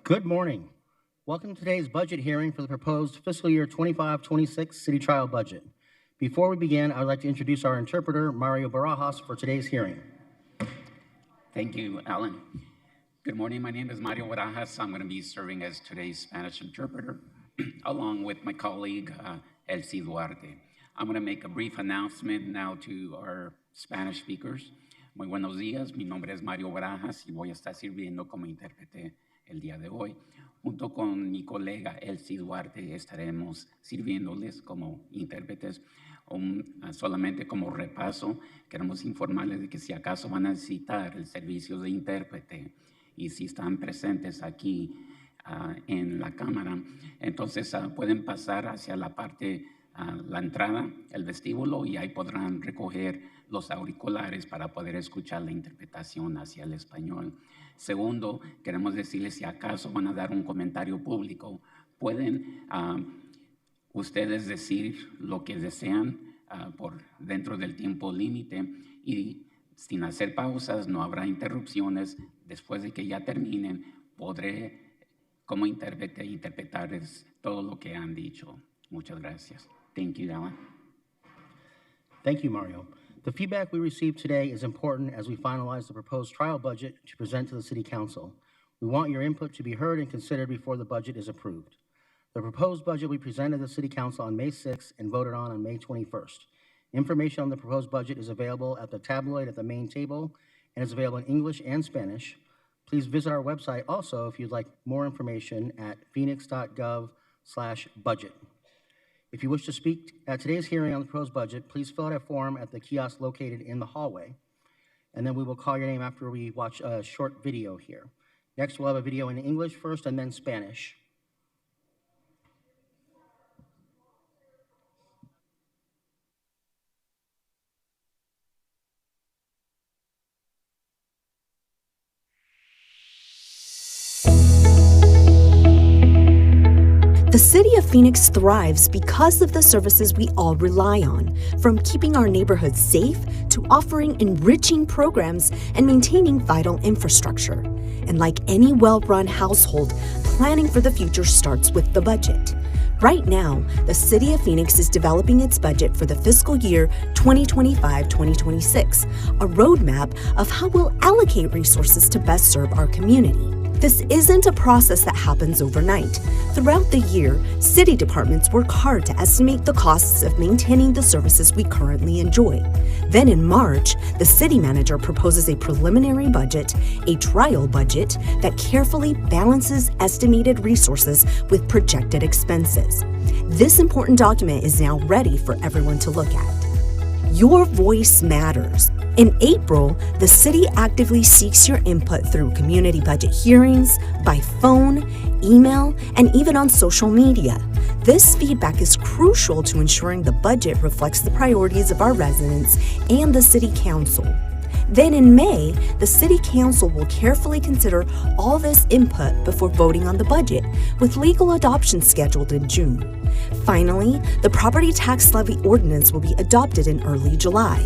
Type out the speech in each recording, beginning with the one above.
Good morning. Welcome to today's budget hearing for the proposed fiscal year 25-26 city trial budget. Before we begin, I would like to introduce our interpreter, Mario Barajas, for today's hearing. Thank you, Alan. Good morning. My name is Mario Barajas. I'm going to be serving as today's Spanish interpreter, along with my colleague, Elsie Duarte. I'm going to make a brief announcement now to our Spanish speakers. Muy buenos días. Mi nombre es Mario Barajas y voy a estar sirviendo como intérprete el día de hoy. Junto con mi colega Elsie Duarte estaremos sirviéndoles como intérpretes. Solamente como repaso, queremos informarles de que si acaso van a necesitar el servicio de intérprete y si están presentes aquí en la cámara, entonces pueden pasar hacia la parte, la entrada, el vestíbulo, y ahí podrán recoger los auriculares para poder escuchar la interpretación hacia el español. Segundo, queremos decirles si acaso van a dar un comentario público, pueden ustedes decir lo que desean por dentro del tiempo límite y sin hacer pausas, no habrá interrupciones. Después de que ya terminen, podré como intérprete interpretarles todo lo que han dicho. Muchas gracias. Thank you, Alan. Thank you, Mario. The feedback we received today is important as we finalize the proposed trial budget to present to the City Council. We want your input to be heard and considered before the budget is approved. The proposed budget we presented to the City Council on May 6th and voted on May 21st. Information on the proposed budget is available at the tabloid at the main table and is available in English and Spanish. Please visit our website also if you'd like more information at phoenix.gov/budget. If you wish to speak at today's hearing on the proposed budget, please fill out a form at the kiosk located in the hallway, and then we will call your name after we watch a short video here. Next, we'll have a video in English first and then Spanish. The city of Phoenix thrives because of the services we all rely on, from keeping our neighborhoods safe to offering enriching programs and maintaining vital infrastructure. And like any well-run household, planning for the future starts with the budget. Right now, the city of Phoenix is developing its budget for the fiscal year 2025-2026, a roadmap of how we'll allocate resources to best serve our community. This isn't a process that happens overnight. Throughout the year, city departments work hard to estimate the costs of maintaining the services we currently enjoy. Then in March, the city manager proposes a preliminary budget, a trial budget, that carefully balances estimated resources with projected expenses. This important document is now ready for everyone to look at. Your voice matters. In April, the city actively seeks your input through community budget hearings, by phone, email, and even on social media. This feedback is crucial to ensuring the budget reflects the priorities of our residents and the City Council. Then in May, the City Council will carefully consider all this input before voting on the budget, with legal adoption scheduled in June. Finally, the property tax levy ordinance will be adopted in early July.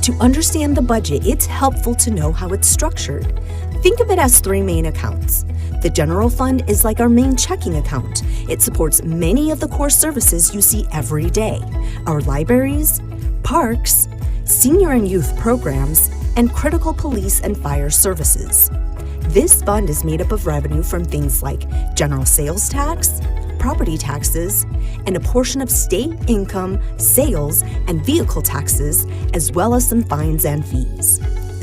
To understand the budget, it's helpful to know how it's structured. Think of it as three main accounts. The general fund is like our main checking account. It supports many of the core services you see every day: our libraries, parks, senior and youth programs, and critical police and fire services. This fund is made up of revenue from things like general sales tax, property taxes, and a portion of state income, sales, and vehicle taxes, as well as some fines and fees.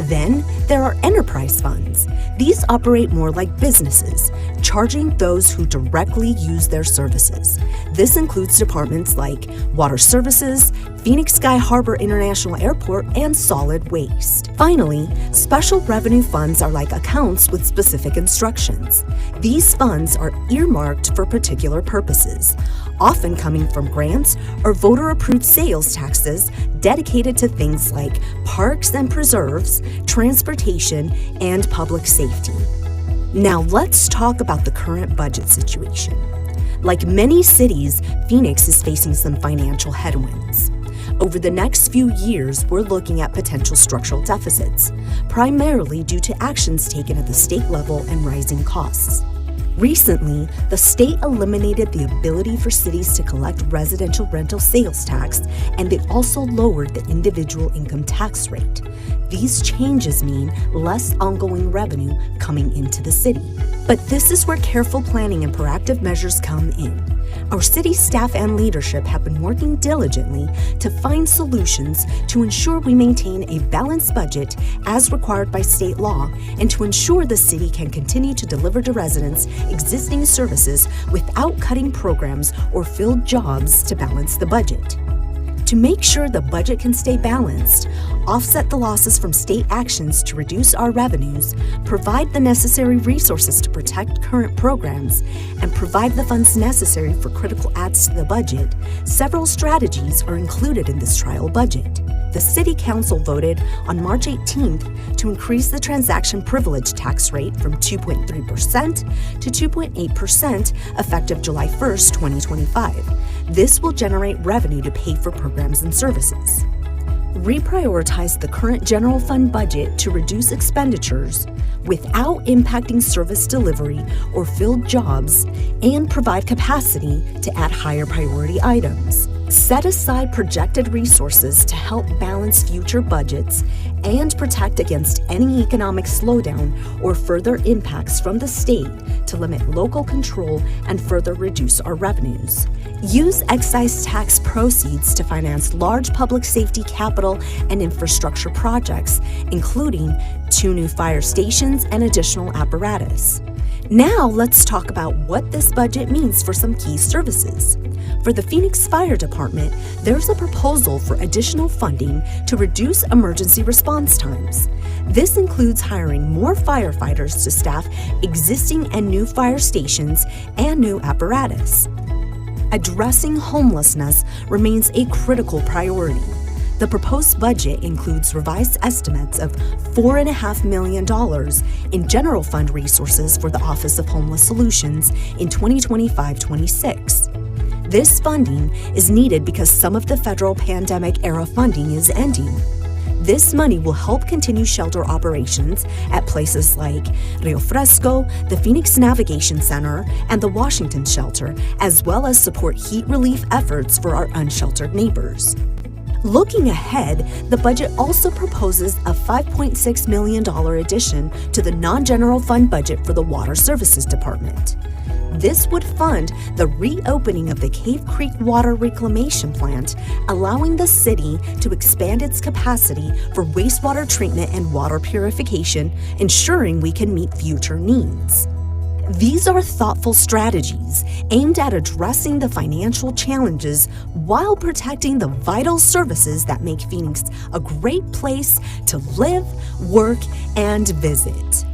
Then there are enterprise funds. These operate more like businesses, charging those who directly use their services. This includes departments like Water Services, Phoenix Sky Harbor International Airport, and Solid Waste. Finally, special revenue funds are like accounts with specific instructions. These funds are earmarked for particular purposes, often coming from grants or voter-approved sales taxes dedicated to things like parks and preserves, transportation, and public safety. Now let's talk about the current budget situation. Like many cities, Phoenix is facing some financial headwinds. Over the next few years, we're looking at potential structural deficits, primarily due to actions taken at the state level and rising costs. Recently, the state eliminated the ability for cities to collect residential rental sales tax, and they also lowered the individual income tax rate. These changes mean less ongoing revenue coming into the city. But this is where careful planning and proactive measures come in. Our city staff and leadership have been working diligently to find solutions to ensure we maintain a balanced budget as required by state law and to ensure the city can continue to deliver to residents existing services without cutting programs or filled jobs to balance the budget. To make sure the budget can stay balanced, offset the losses from state actions to reduce our revenues, provide the necessary resources to protect current programs, and provide the funds necessary for critical adds to the budget, several strategies are included in this trial budget. The City Council voted on March 18th to increase the transaction privilege tax rate from 2.3% to 2.8% effective July 1st, 2025. This will generate revenue to pay for programs and services. Reprioritize the current general fund budget to reduce expenditures without impacting service delivery or filled jobs, and provide capacity to add higher priority items. Set aside projected resources to help balance future budgets and protect against any economic slowdown or further impacts from the state to limit local control and further reduce our revenues. Use excise tax proceeds to finance large public safety capital and infrastructure projects, including 2 new fire stations and additional apparatus. Now let's talk about what this budget means for some key services. For the Phoenix Fire Department, there's a proposal for additional funding to reduce emergency response times. This includes hiring more firefighters to staff existing and new fire stations and new apparatus. Addressing homelessness remains a critical priority. The proposed budget includes revised estimates of $4.5 million in general fund resources for the Office of Homeless Solutions in 2025-26. This funding is needed because some of the federal pandemic-era funding is ending. This money will help continue shelter operations at places like Rio Fresco, the Phoenix Navigation Center, and the Washington Shelter, as well as support heat relief efforts for our unsheltered neighbors. Looking ahead, the budget also proposes a $5.6 million addition to the non-general fund budget for the Water Services Department. This would fund the reopening of the Cave Creek Water Reclamation Plant, allowing the city to expand its capacity for wastewater treatment and water purification, ensuring we can meet future needs. These are thoughtful strategies aimed at addressing the financial challenges while protecting the vital services that make Phoenix a great place to live, work, and visit.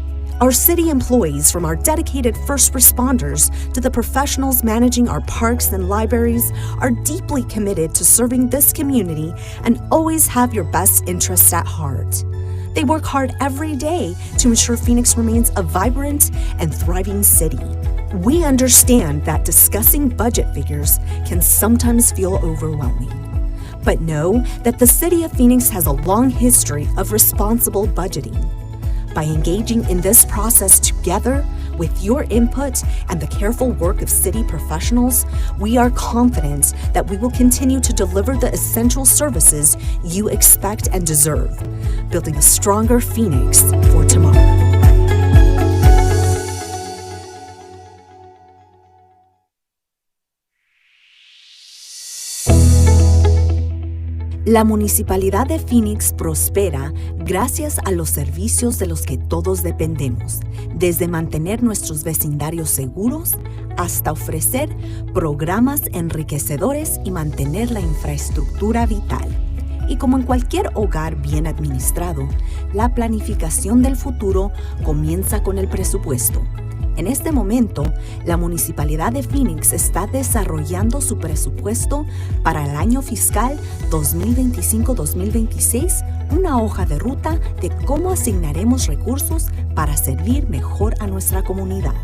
Our city employees, from our dedicated first responders to the professionals managing our parks and libraries, are deeply committed to serving this community and always have your best interests at heart. They work hard every day to ensure Phoenix remains a vibrant and thriving city. We understand that discussing budget figures can sometimes feel overwhelming. But know that the City of Phoenix has a long history of responsible budgeting. By engaging in this process together, with your input and the careful work of city professionals, we are confident that we will continue to deliver the essential services you expect and deserve, building a stronger Phoenix for tomorrow. La Municipalidad de Phoenix prospera gracias a los servicios de los que todos dependemos, desde mantener nuestros vecindarios seguros hasta ofrecer programas enriquecedores y mantener la infraestructura vital. Y como en cualquier hogar bien administrado, la planificación del futuro comienza con el presupuesto. En este momento, la Municipalidad de Phoenix está desarrollando su presupuesto para el año fiscal 2025-2026, una hoja de ruta de cómo asignaremos recursos para servir mejor a nuestra comunidad.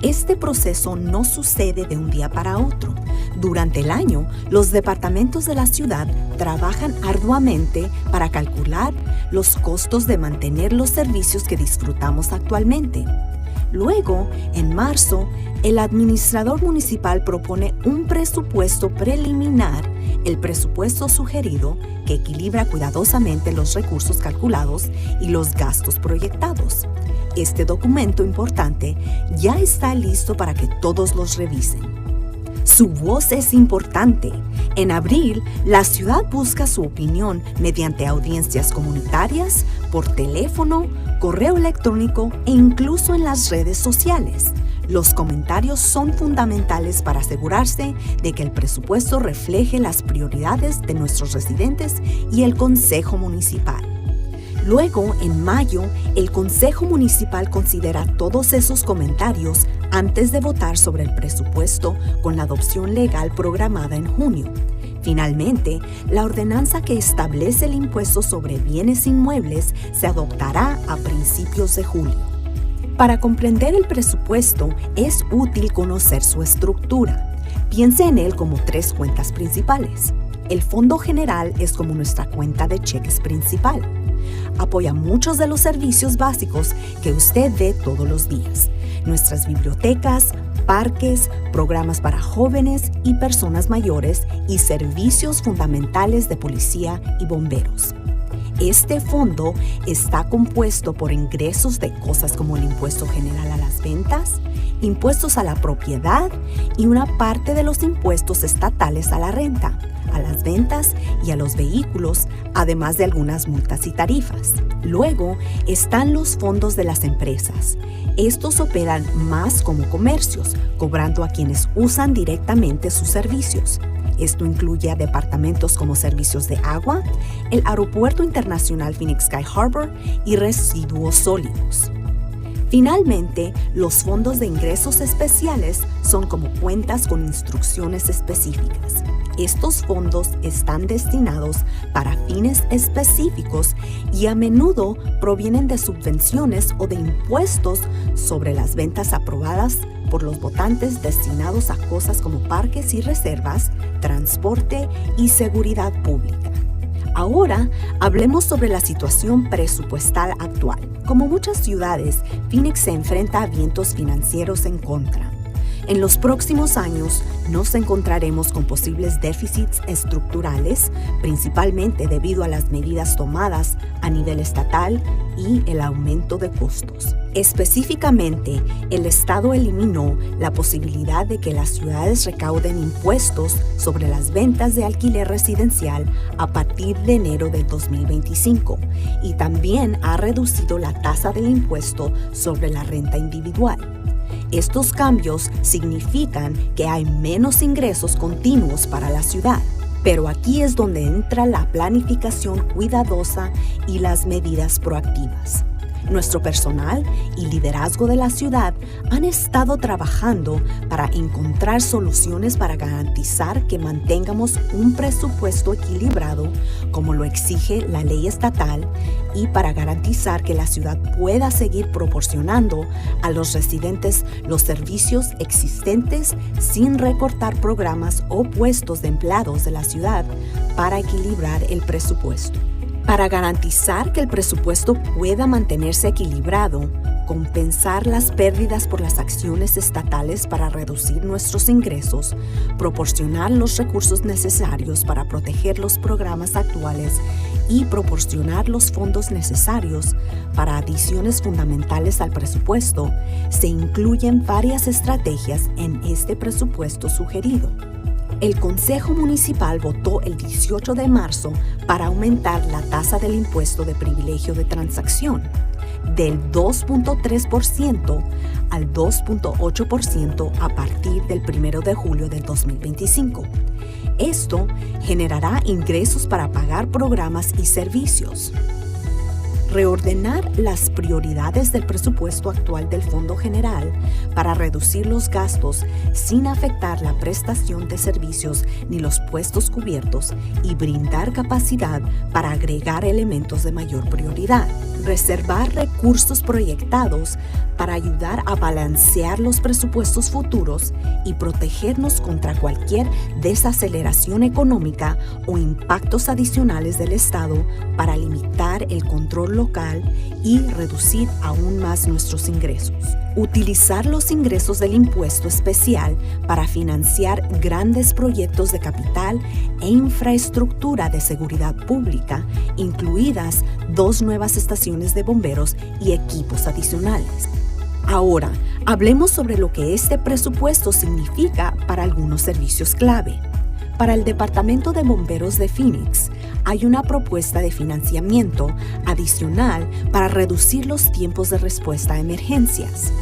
Este proceso no sucede de un día para otro. Durante el año, los departamentos de la ciudad trabajan arduamente para calcular los costos de mantener los servicios que disfrutamos actualmente. Luego, en marzo, el administrador municipal propone un presupuesto preliminar, el presupuesto sugerido, que equilibra cuidadosamente los recursos calculados y los gastos proyectados. Este documento importante ya está listo para que todos los revisen. Su voz es importante. En abril, la ciudad busca su opinión mediante audiencias comunitarias, por teléfono, correo electrónico e incluso en las redes sociales. Los comentarios son fundamentales para asegurarse de que el presupuesto refleje las prioridades de nuestros residentes y el Consejo Municipal. Luego, en mayo, el Consejo Municipal considera todos esos comentarios antes de votar sobre el presupuesto con la adopción legal programada en junio. Finalmente, la ordenanza que establece el impuesto sobre bienes inmuebles se adoptará a principios de julio. Para comprender el presupuesto, es útil conocer su estructura. Piense en él como 3 cuentas principales. El Fondo General es como nuestra cuenta de cheques principal. Apoya muchos de los servicios básicos que usted ve todos los días. Nuestras bibliotecas, parques, programas para jóvenes y personas mayores y servicios fundamentales de policía y bomberos. Este fondo está compuesto por ingresos de cosas como el impuesto general a las ventas, impuestos a la propiedad y una parte de los impuestos estatales a la renta, a las ventas y a los vehículos, además de algunas multas y tarifas. Luego están los fondos de las empresas. Estos operan más como comercios, cobrando a quienes usan directamente sus servicios. Esto incluye a departamentos como servicios de agua, el Aeropuerto Internacional Phoenix Sky Harbor y residuos sólidos. Finalmente, los fondos de ingresos especiales son como cuentas con instrucciones específicas. Estos fondos están destinados para fines específicos y a menudo provienen de subvenciones o de impuestos sobre las ventas aprobadas por los votantes destinados a cosas como parques y reservas, transporte y seguridad pública. Ahora, hablemos sobre la situación presupuestal actual. Como muchas ciudades, Phoenix se enfrenta a vientos financieros en contra. En los próximos años nos encontraremos con posibles déficits estructurales, principalmente debido a las medidas tomadas a nivel estatal y el aumento de costos. Específicamente, el Estado eliminó la posibilidad de que las ciudades recauden impuestos sobre las ventas de alquiler residencial a partir de enero del 2025 y también ha reducido la tasa del impuesto sobre la renta individual. Estos cambios significan que hay menos ingresos continuos para la ciudad, pero aquí es donde entra la planificación cuidadosa y las medidas proactivas. Nuestro personal y liderazgo de la ciudad han estado trabajando para encontrar soluciones para garantizar que mantengamos un presupuesto equilibrado como lo exige la ley estatal y para garantizar que la ciudad pueda seguir proporcionando a los residentes los servicios existentes sin recortar programas o puestos de empleados de la ciudad para equilibrar el presupuesto. Para garantizar que el presupuesto pueda mantenerse equilibrado, compensar las pérdidas por las acciones estatales para reducir nuestros ingresos, proporcionar los recursos necesarios para proteger los programas actuales y proporcionar los fondos necesarios para adiciones fundamentales al presupuesto, se incluyen varias estrategias en este presupuesto sugerido. El Consejo Municipal votó el 18 de marzo para aumentar la tasa del impuesto de privilegio de transacción del 2.3% al 2.8% a partir del 1 de julio del 2025. Esto generará ingresos para pagar programas y servicios. Reordenar las prioridades del presupuesto actual del Fondo General para reducir los gastos sin afectar la prestación de servicios ni los puestos cubiertos y brindar capacidad para agregar elementos de mayor prioridad. Reservar recursos proyectados para ayudar a balancear los presupuestos futuros y protegernos contra cualquier desaceleración económica o impactos adicionales del Estado para limitar el control local y reducir aún más nuestros ingresos. Utilizar los ingresos del impuesto especial para financiar grandes proyectos de capital e infraestructura de seguridad pública, incluidas 2 nuevas estaciones de bomberos y equipos adicionales. Ahora, hablemos sobre lo que este presupuesto significa para algunos servicios clave. Para el Departamento de Bomberos de Phoenix, hay una propuesta de financiamiento adicional para reducir los tiempos de respuesta a emergencias.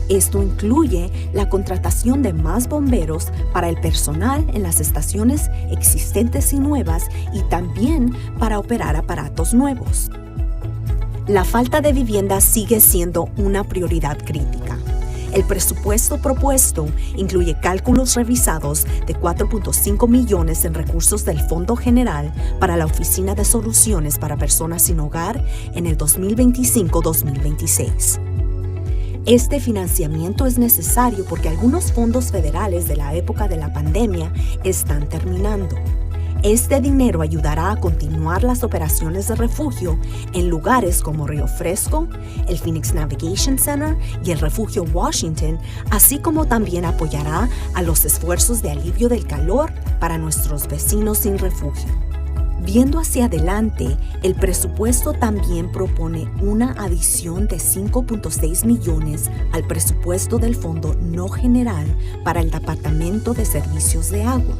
Esto incluye la contratación de más bomberos para el personal en las estaciones existentes y nuevas y también para operar aparatos nuevos. La falta de vivienda sigue siendo una prioridad crítica. El presupuesto propuesto incluye cálculos revisados de $4.5 millones en recursos del Fondo General para la Oficina de Soluciones para Personas Sin Hogar en el 2025-2026. Este financiamiento es necesario porque algunos fondos federales de la época de la pandemia están terminando. Este dinero ayudará a continuar las operaciones de refugio en lugares como Río Fresco, el Phoenix Navigation Center y el Refugio Washington, así como también apoyará a los esfuerzos de alivio del calor para nuestros vecinos sin refugio. Viendo hacia adelante, el presupuesto también propone una adición de $5.6 millones al presupuesto del Fondo No General para el Departamento de Servicios de Agua.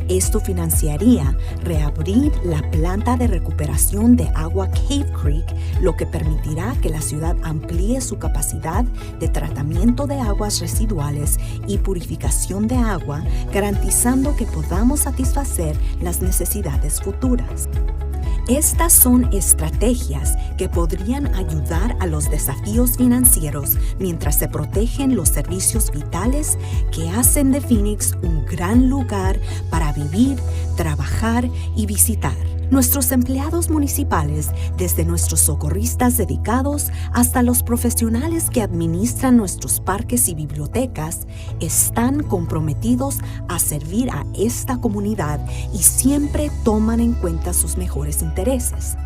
Esto financiaría reabrir la planta de recuperación de agua Cave Creek, lo que permitirá que la ciudad amplíe su capacidad de tratamiento de aguas residuales y purificación de agua, garantizando que podamos satisfacer las necesidades futuras. Estas son estrategias que podrían ayudar a los desafíos financieros mientras se protegen los servicios vitales que hacen de Phoenix un gran lugar para vivir, trabajar y visitar. Nuestros empleados municipales, desde nuestros socorristas dedicados hasta los profesionales que administran nuestros parques y bibliotecas, están comprometidos a servir a esta comunidad y siempre toman en cuenta sus mejores intereses.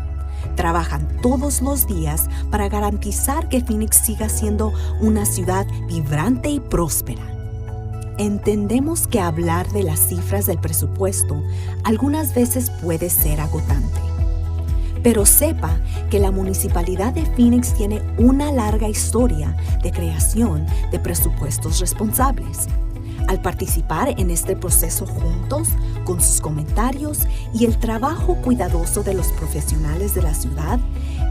Trabajan todos los días para garantizar que Phoenix siga siendo una ciudad vibrante y próspera. Entendemos que hablar de las cifras del presupuesto algunas veces puede ser agotante. Pero sepa que la Municipalidad de Phoenix tiene una larga historia de creación de presupuestos responsables. Al participar en este proceso juntos, con sus comentarios y el trabajo cuidadoso de los profesionales de la ciudad,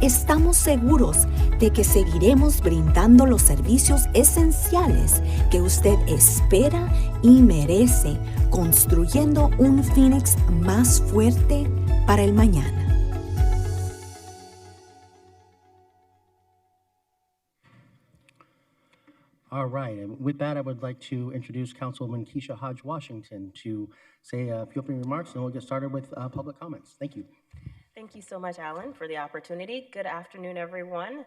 estamos seguros de que seguiremos brindando los servicios esenciales que usted espera y merece, construyendo un Phoenix más fuerte para el mañana. All right, and with that, I would like to introduce Councilwoman Keisha Hodge Washington to say a few opening remarks, and we'll get started with public comments. Thank you. Thank you so much, Alan, for the opportunity. Good afternoon, everyone.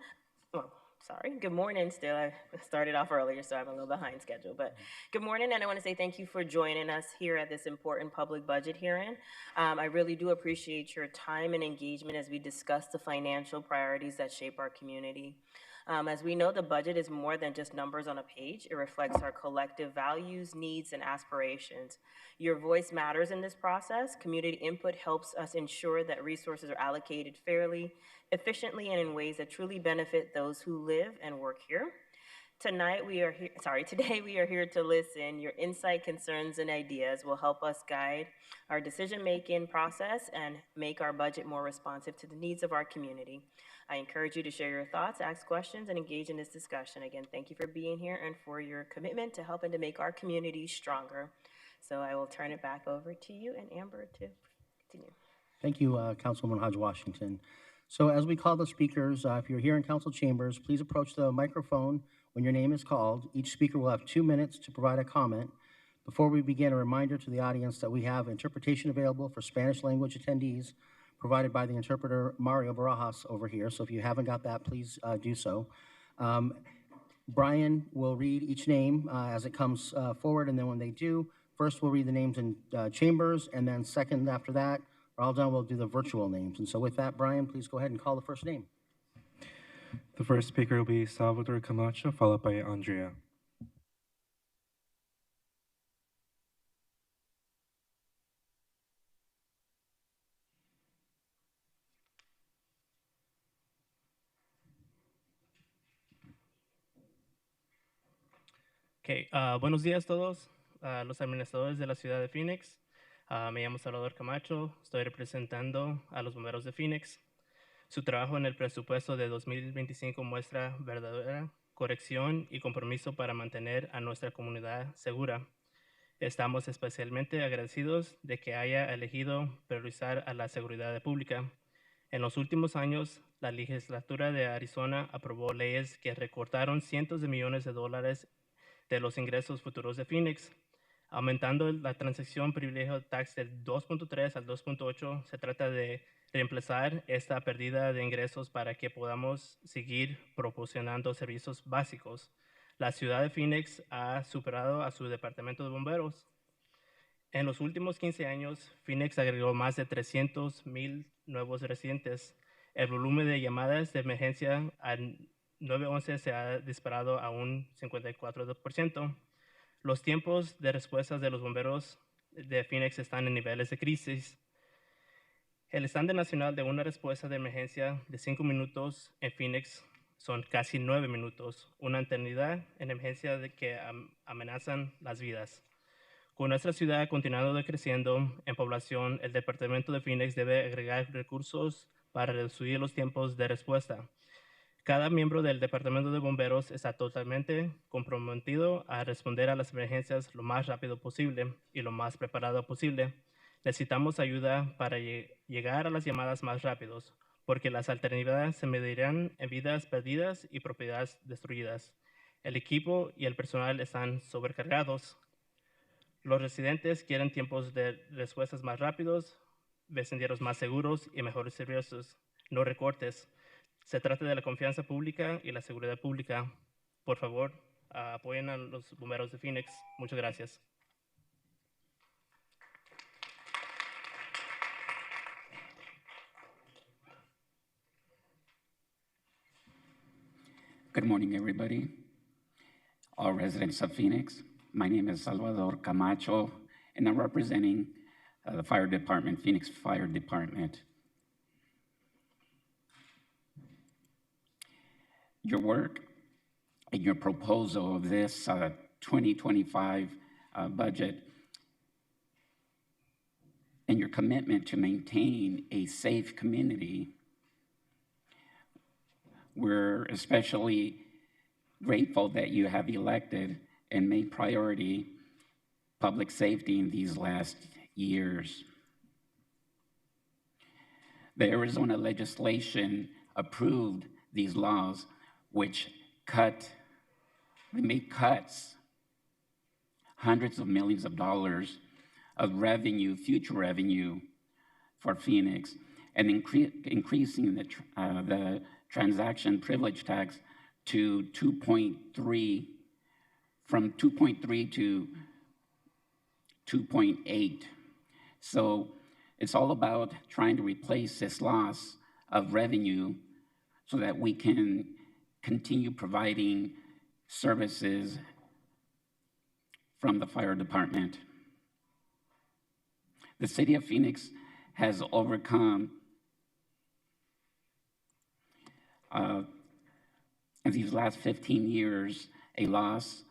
Well, sorry, good morning still. I started off earlier, so I'm a little behind schedule, but good morning, and I want to say thank you for joining us here at this important public budget hearing. I really do appreciate your time and engagement as we discuss the financial priorities that shape our community. As we know, the budget is more than just numbers on a page. It reflects our collective values, needs, and aspirations. Your voice matters in this process. Community input helps us ensure that resources are allocated fairly, efficiently, and in ways that truly benefit those who live and work here. Today we are here to listen. Your insight, concerns, and ideas will help us guide our decision-making process and make our budget more responsive to the needs of our community. I encourage you to share your thoughts, ask questions, and engage in this discussion. Again, thank you for being here and for your commitment to helping to make our community stronger. So I will turn it back over to you and Amber to continue. Thank you, Councilwoman Hodge Washington. So as we call the speakers, if you're here in council chambers, please approach the microphone when your name is called. Each speaker will have 2 minutes to provide a comment. Before we begin, a reminder to the audience that we have interpretation available for Spanish language attendees provided by the interpreter Mario Barajas over here. So if you haven't got that, please do so. Brian will read each name as it comes forward, and then when they do, first we'll read the names in chambers, and then second after that, we're all done, we'll do the virtual names. And so with that, Brian, please go ahead and call the first name. The first speaker will be Salvador Camacho, followed by Andrea. Okay, buenos días a todos, los administradores de la ciudad de Phoenix. Me llamo Salvador Camacho, estoy representando a los bomberos de Phoenix. Su trabajo en el presupuesto de 2025 muestra verdadera corrección y compromiso para mantener a nuestra comunidad segura. Estamos especialmente agradecidos de que haya elegido priorizar a la seguridad pública. En los últimos años, la legislatura de Arizona aprobó leyes que recortaron cientos de millones de dólares de los ingresos futuros de Phoenix, aumentando la transacción privilegio tax del 2.3 al 2.8. Se trata de reemplazar esta pérdida de ingresos para que podamos seguir proporcionando servicios básicos. La ciudad de Phoenix ha superado a su departamento de bomberos. En los últimos 15 años, Phoenix agregó más de 300,000 nuevos residentes. El volumen de llamadas de emergencia al 911 se ha disparado a un 54%. Los tiempos de respuesta de los bomberos de Phoenix están en niveles de crisis. El estándar nacional de una respuesta de emergencia de 5 minutos en Phoenix son casi 9 minutos, una eternidad en emergencia de que amenazan las vidas. Con nuestra ciudad continuando creciendo en población, el departamento de Phoenix debe agregar recursos para reducir los tiempos de respuesta. Cada miembro del Departamento de Bomberos está totalmente comprometido a responder a las emergencias lo más rápido posible y lo más preparado posible. Necesitamos ayuda para llegar a las llamadas más rápidos, porque las alternativas se medirán en vidas perdidas y propiedades destruidas. El equipo y el personal están sobrecargados. Los residentes quieren tiempos de respuestas más rápidos, vecindarios más seguros y mejores servicios, no recortes. Se trata de la confianza pública y la seguridad pública. Por favor, apoyen a los bomberos de Phoenix. Muchas gracias. Good morning, everybody. All residents of Phoenix. My name is Salvador Camacho, and I'm representing the fire department, Phoenix Fire Department. Your work and your proposal of this 2025 budget and your commitment to maintain a safe community, we're especially grateful that you have elected and made priority public safety in these last years. The Arizona legislation approved these laws which made cuts, hundreds of millions of dollars of revenue, future revenue for Phoenix, and increasing the transaction privilege tax to 2.3, from 2.3 to 2.8. So it's all about trying to replace this loss of revenue so that we can continue providing services from the fire department. The city of Phoenix has overcome in these last 15 years a loss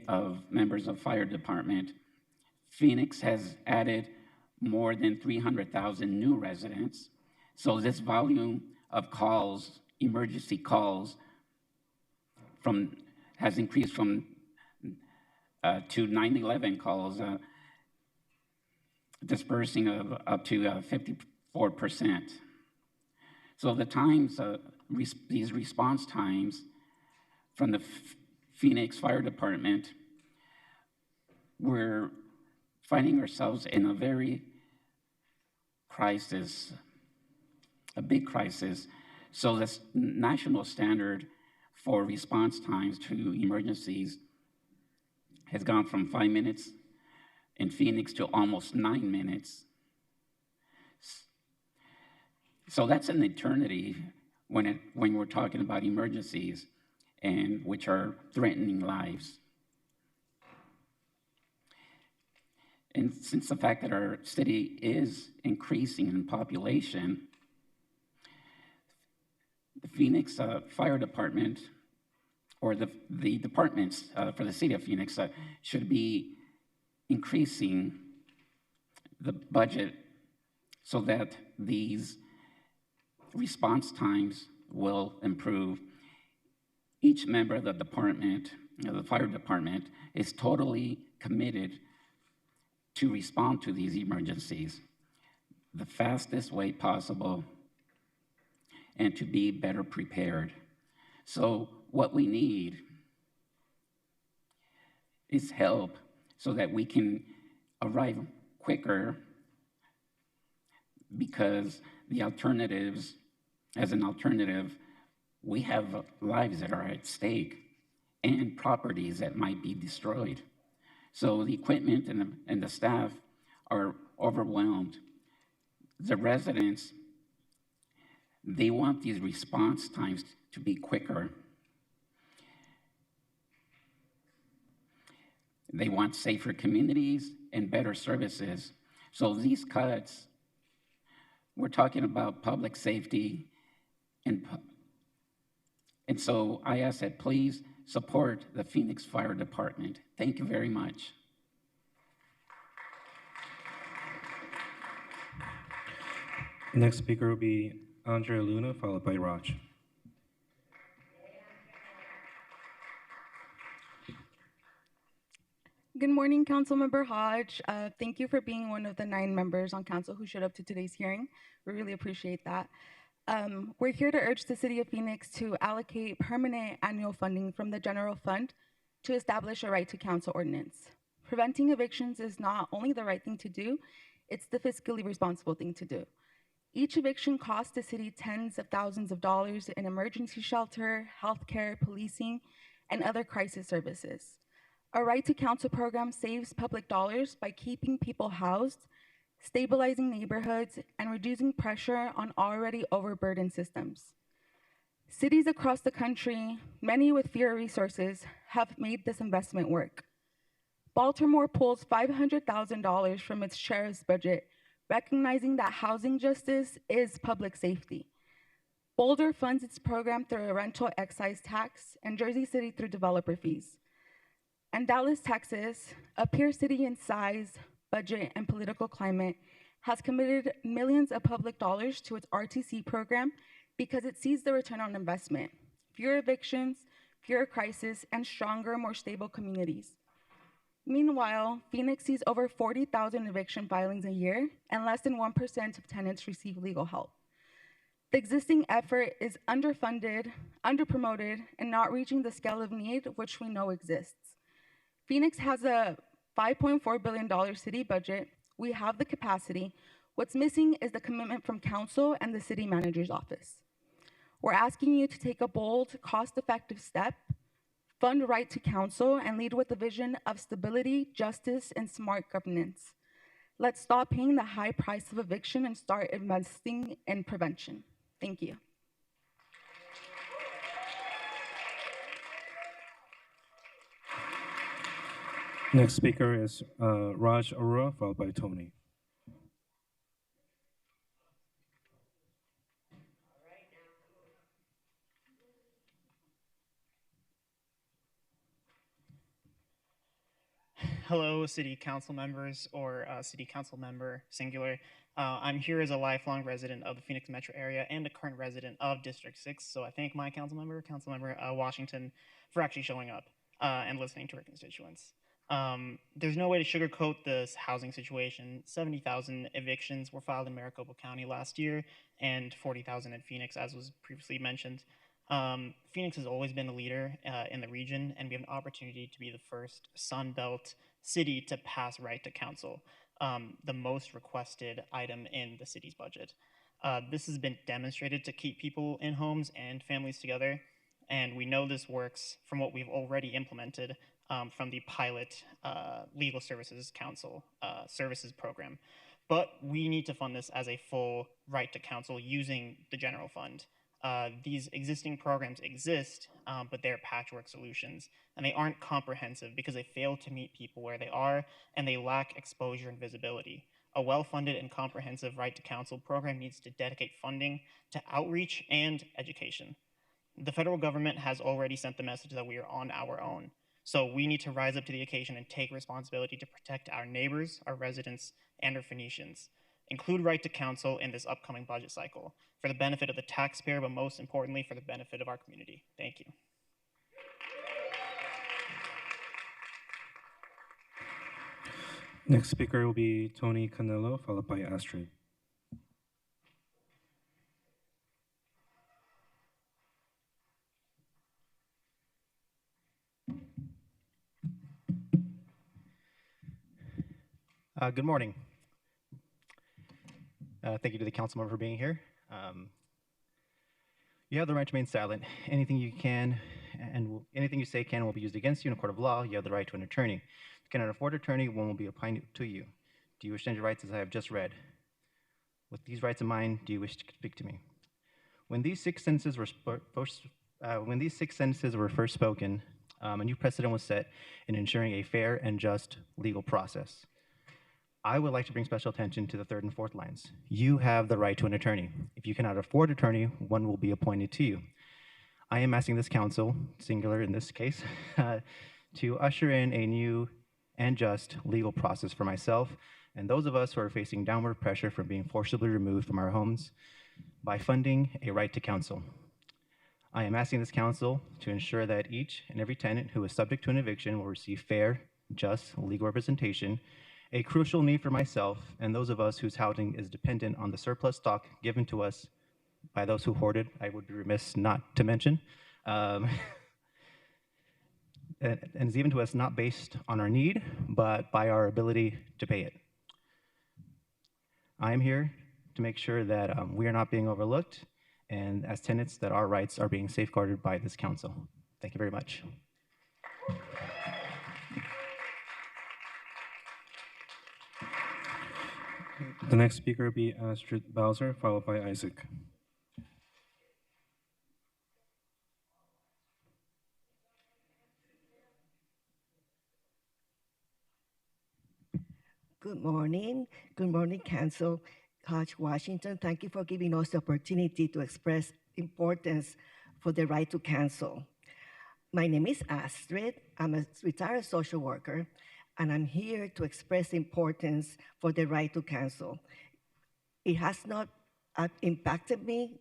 of members of fire department. Phoenix has added more than 300,000 new residents. So this volume of calls, emergency calls, has increased from to 911 calls, dispersing of up to 54%. So the times, these response times from the Phoenix Fire Department, we're finding ourselves in a very crisis, a big crisis. So the national standard for response times to emergencies has gone from 5 minutes in Phoenix to almost 9 minutes. So that's an eternity when we're talking about emergencies and which are threatening lives. And since the fact that our city is increasing in population, the Phoenix Fire Department, or the departments for the city of Phoenix should be increasing the budget so that these response times will improve. Each member of the department, the fire department, is totally committed to respond to these emergencies the fastest way possible and to be better prepared. So what we need is help so that we can arrive quicker, because the alternatives, as an alternative, we have lives that are at stake and properties that might be destroyed. So the equipment and the staff are overwhelmed. The residents, they want these response times to be quicker. They want safer communities and better services. So these cuts, we're talking about public safety, and so I ask that please support the Phoenix Fire Department. Thank you very much. Next speaker will be Andrea Luna, followed by Raj. Good morning, Councilmember Hodge. Thank you for being one of the 9 members on council who showed up to today's hearing. We really appreciate that. We're here to urge the City of Phoenix to allocate permanent annual funding from the general fund to establish a right to counsel ordinance. Preventing evictions is not only the right thing to do, it's the fiscally responsible thing to do. Each eviction costs the city tens of thousands of dollars in emergency shelter, healthcare, policing, and other crisis services. A right to counsel program saves public dollars by keeping people housed, stabilizing neighborhoods, and reducing pressure on already overburdened systems. Cities across the country, many with fewer resources, have made this investment work. Baltimore pulls $500,000 from its sheriff's budget, recognizing that housing justice is public safety. Boulder funds its program through a rental excise tax, and Jersey City through developer fees. And Dallas, Texas, a peer city in size, budget, and political climate, has committed millions of public dollars to its RTC program because it sees the return on investment: fewer evictions, fewer crises, and stronger, more stable communities. Meanwhile, Phoenix sees over 40,000 eviction filings a year, and less than 1% of tenants receive legal help. The existing effort is underfunded, underpromoted, and not reaching the scale of need which we know exists. Phoenix has a $5.4 billion city budget. We have the capacity. What's missing is the commitment from council and the city manager's office. We're asking you to take a bold, cost-effective step, fund right to counsel, and lead with a vision of stability, justice, and smart governance. Let's stop paying the high price of eviction and start investing in prevention. Thank you. Next speaker is Raj Arora, followed by Tony. Hello, City Council members, or City Council member, singular. I'm here as a lifelong resident of the Phoenix metro area and a current resident of District 6, so I thank my Councilmember Washington, for actually showing up and listening to her constituents. There's no way to sugarcoat this housing situation. 70,000 evictions were filed in Maricopa County last year, and 40,000 in Phoenix, as was previously mentioned. Phoenix has always been a leader in the region, and we have an opportunity to be the first Sun Belt city to pass right to counsel, the most requested item in the city's budget. This has been demonstrated to keep people in homes and families together, and we know this works from what we've already implemented from the pilot Legal Services Council services program. But we need to fund this as a full right to counsel using the general fund. these existing programs exist, but they're patchwork solutions, and they aren't comprehensive because they fail to meet people where they are, and they lack exposure and visibility. A well-funded and comprehensive right to counsel program needs to dedicate funding to outreach and education. The federal government has already sent the message that we are on our own. So we need to rise up to the occasion and take responsibility to protect our neighbors, our residents, and our Phoenicians. Include right to counsel in this upcoming budget cycle for the benefit of the taxpayer, but most importantly, for the benefit of our community. Thank you. Next speaker will be Tony Canelo, followed by Astrid. Good morning. Thank you to the council member for being here. You have the right to remain silent. Anything you can and anything you say can and will be used against you in a court of law. You have the right to an attorney. If you cannot afford an attorney, one will be appointed to you. Do you wish to extend your rights as I have just read? With these rights in mind, do you wish to speak to me? When these six sentences were first spoken, a new precedent was set in ensuring a fair and just legal process. I would like to bring special attention to the third and fourth lines. You have the right to an attorney. If you cannot afford an attorney, one will be appointed to you. I am asking this council, singular in this case, to usher in a new and just legal process for myself and those of us who are facing downward pressure from being forcibly removed from our homes by funding a right to counsel. I am asking this council to ensure that each and every tenant who is subject to an eviction will receive fair, just legal representation, a crucial need for myself and those of us whose housing is dependent on the surplus stock given to us by those who hoard it, I would be remiss not to mention, and is given to us not based on our need, but by our ability to pay it. I am here to make sure that we are not being overlooked, and as tenants that our rights are being safeguarded by this council. Thank you very much. The next speaker will be Astrid Bowser, followed by Isaac. Good morning, Council. Hodge Washington, thank you for giving us the opportunity to express importance for the right to counsel. My name is Astrid. I'm a retired social worker, and I'm here to express importance for the right to counsel. It has not impacted me,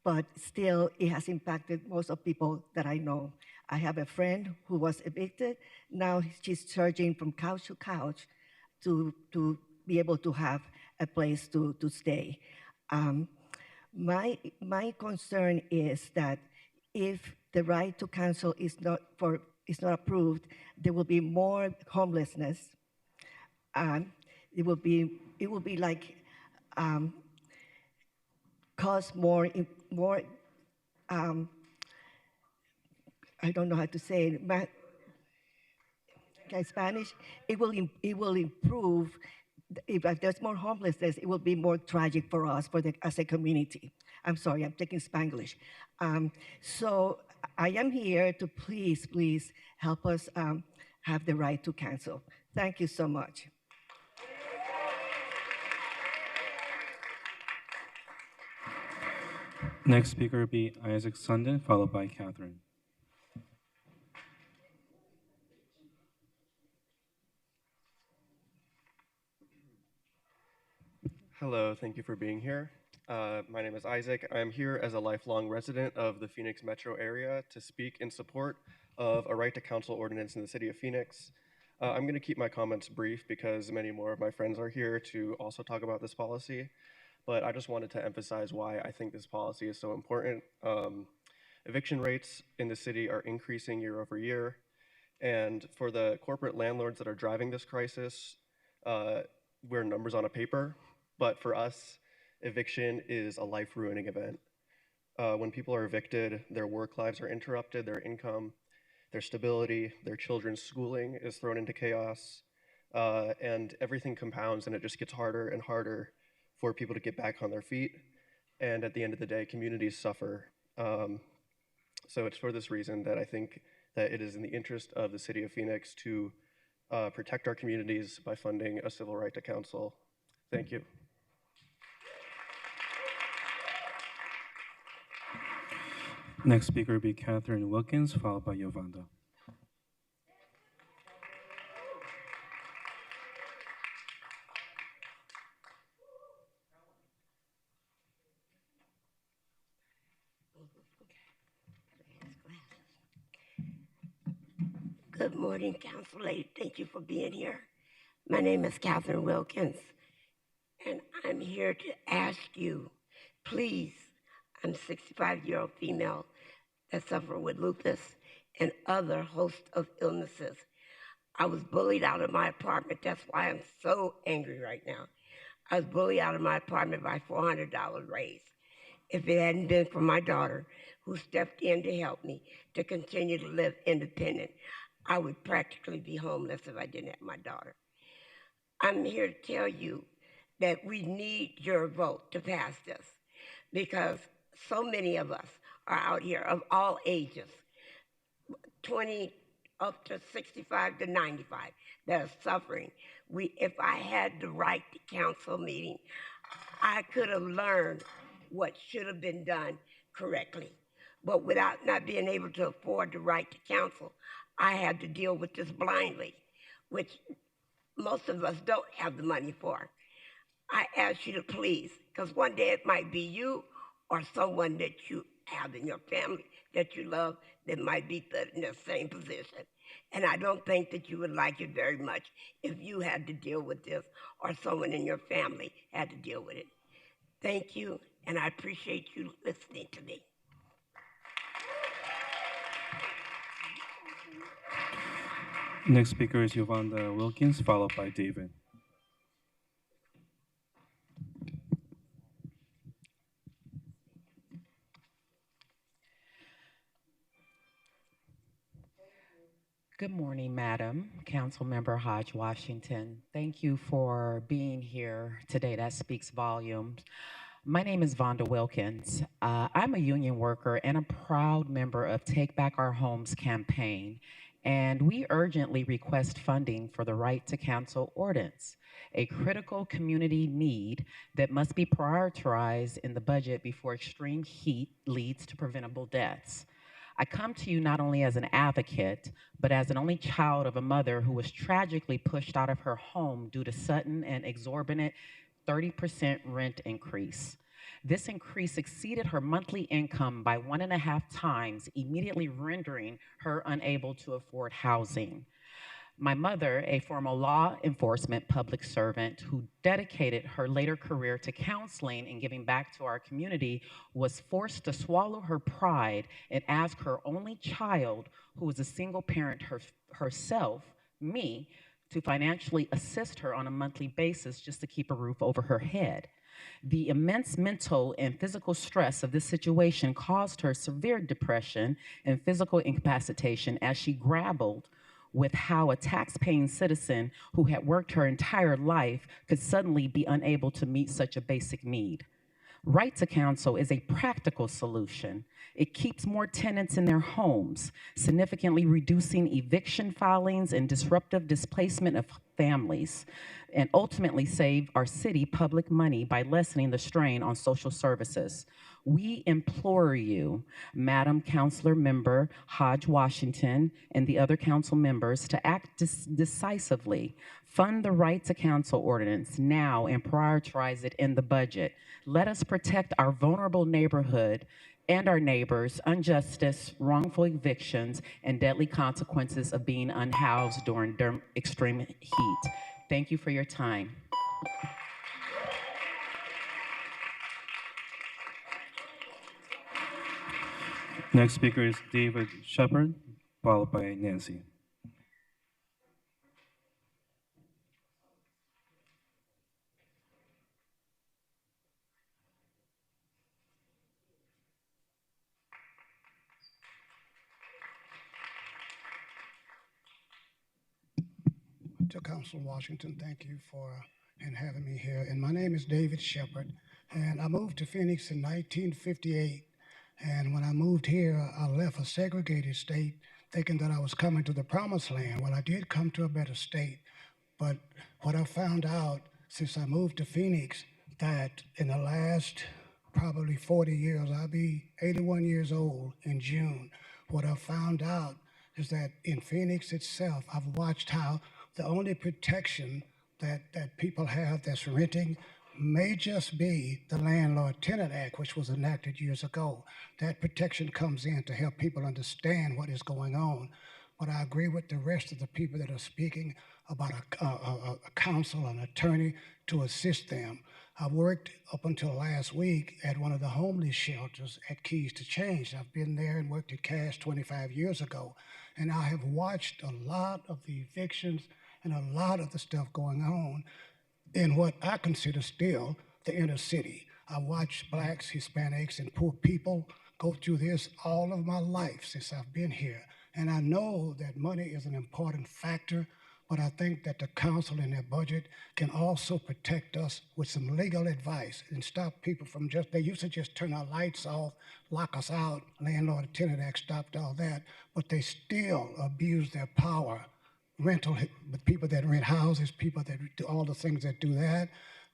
but still it has impacted most of people that I know. I have a friend who was evicted. Now she's surging from couch to couch to be able to have a place to stay. My concern is that if the right to counsel is not approved, there will be more homelessness. It will be like cause more. I don't know how to say it. But in Spanish, it will improve. If there's more homelessness, it will be more tragic for us as a community. I'm sorry, I'm taking Spanglish. So I am here to please help us have the right to counsel. Thank you so much. Next speaker will be Isaac Sundin, followed by Catherine. Hello, thank you for being here. My name is Isaac. I'm here as a lifelong resident of the Phoenix metro area to speak in support of a right to counsel ordinance in the city of Phoenix. I'm going to keep my comments brief because many more of my friends are here to also talk about this policy, but I just wanted to emphasize why I think this policy is so important. Eviction rates in the city are increasing year over year, and for the corporate landlords that are driving this crisis, we're numbers on a paper. But for us, eviction is a life-ruining event. When people are evicted, their work lives are interrupted, their income, their stability, their children's schooling is thrown into chaos, and everything compounds, and it just gets harder and harder for people to get back on their feet. and at the end of the day, communities suffer. So it's for this reason that I think that it is in the interest of the City of Phoenix to protect our communities by funding a civil right to counsel. Thank you. Next speaker will be Catherine Wilkins, followed by Yovanda. Good morning, Council Lady. Thank you for being here. My name is Catherine Wilkins, and I'm here to ask you, please, I'm a 65-year-old female that suffered with lupus and other host of illnesses. I was bullied out of my apartment. That's why I'm so angry right now. I was bullied out of my apartment by $400 raise. If it hadn't been for my daughter, who stepped in to help me to continue to live independent, I would practically be homeless if I didn't have my daughter. I'm here to tell you that we need your vote to pass this, because so many of us are out here of all ages, 20 up to 65 to 95, that are suffering. If I had the right to counsel meeting, I could have learned what should have been done correctly. But without not being able to afford the right to counsel, I had to deal with this blindly, which most of us don't have the money for. I ask you to please, because one day it might be you or someone that you have in your family that you love that might be in the same position. And I don't think that you would like it very much if you had to deal with this or someone in your family had to deal with it. Thank you, and I appreciate you listening to me. Next speaker is Yovanda Wilkins, followed by David. Good morning, Madam Councilmember Hodge Washington. Thank you for being here today. That speaks volumes. My name is Vonda Wilkins. I'm a union worker and a proud member of Take Back Our Homes campaign, and we urgently request funding for the Right to Counsel ordinance, a critical community need that must be prioritized in the budget before extreme heat leads to preventable deaths. I come to you not only as an advocate, but as an only child of a mother who was tragically pushed out of her home due to sudden and exorbitant 30% rent increase. This increase exceeded her monthly income by 1.5 times, immediately rendering her unable to afford housing. My mother, a former law enforcement public servant who dedicated her later career to counseling and giving back to our community, was forced to swallow her pride and ask her only child, who was a single parent herself, me, to financially assist her on a monthly basis just to keep a roof over her head. The immense mental and physical stress of this situation caused her severe depression and physical incapacitation as she grappled with how a tax-paying citizen who had worked her entire life could suddenly be unable to meet such a basic need. Right to counsel is a practical solution. It keeps more tenants in their homes, significantly reducing eviction filings and disruptive displacement of families, and ultimately save our city public money by lessening the strain on social services. We implore you, Madam Councilor Member Hodge Washington and the other council members, to act decisively. Fund the Right to Counsel ordinance now and prioritize it in the budget. Let us protect our vulnerable neighborhood and our neighbors. Injustice, wrongful evictions, and deadly consequences of being unhoused during extreme heat. Thank you for your time. Next speaker is David Shepard, followed by Nancy. To Council Washington, thank you for having me here. And my name is David Shepard, And I moved to Phoenix in 1958. And when I moved here, I left a segregated state thinking that I was coming to the promised land. Well, I did come to a better state. But what I found out since I moved to Phoenix, that in the last probably 40 years, I'll be 81 years old in June. What I found out is that in Phoenix itself, I've watched how the only protection that people have that's renting may just be the Landlord-Tenant Act, which was enacted years ago. That protection comes in to help people understand what is going on. But I agree with the rest of the people that are speaking about a counsel, an attorney to assist them. I worked up until last week at one of the homeless shelters at Keys to Change. I've been there and worked at Cash 25 years ago. And I have watched a lot of the evictions and a lot of the stuff going on in what I consider still the inner city. I watched Blacks, Hispanics, and poor people go through this all of my life since I've been here. And I know that money is an important factor, but I think that the council in their budget can also protect us with some legal advice and stop people from they used to just turn our lights off, lock us out. Landlord-Tenant Act stopped all that, but they still abuse their power. The people that rent houses, people that do all the things that do that,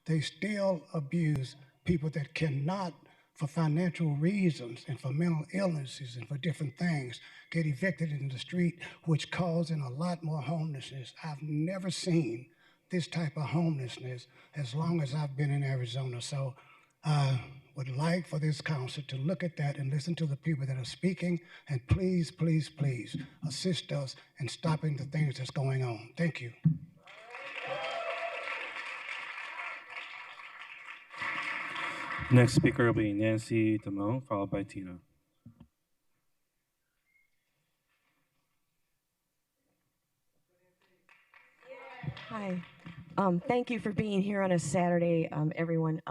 they still abuse people that cannot, for financial reasons and for mental illnesses and for different things, get evicted in the street, which causing a lot more homelessness. I've never seen this type of homelessness as long as I've been in Arizona. So I would like for this council to look at that and listen to the people that are speaking, and please, please, please assist us in stopping the things that's going on. Thank you. Next speaker will be Nancy Damone, followed by Tina. Hi. Thank you for being here on a Saturday, everyone.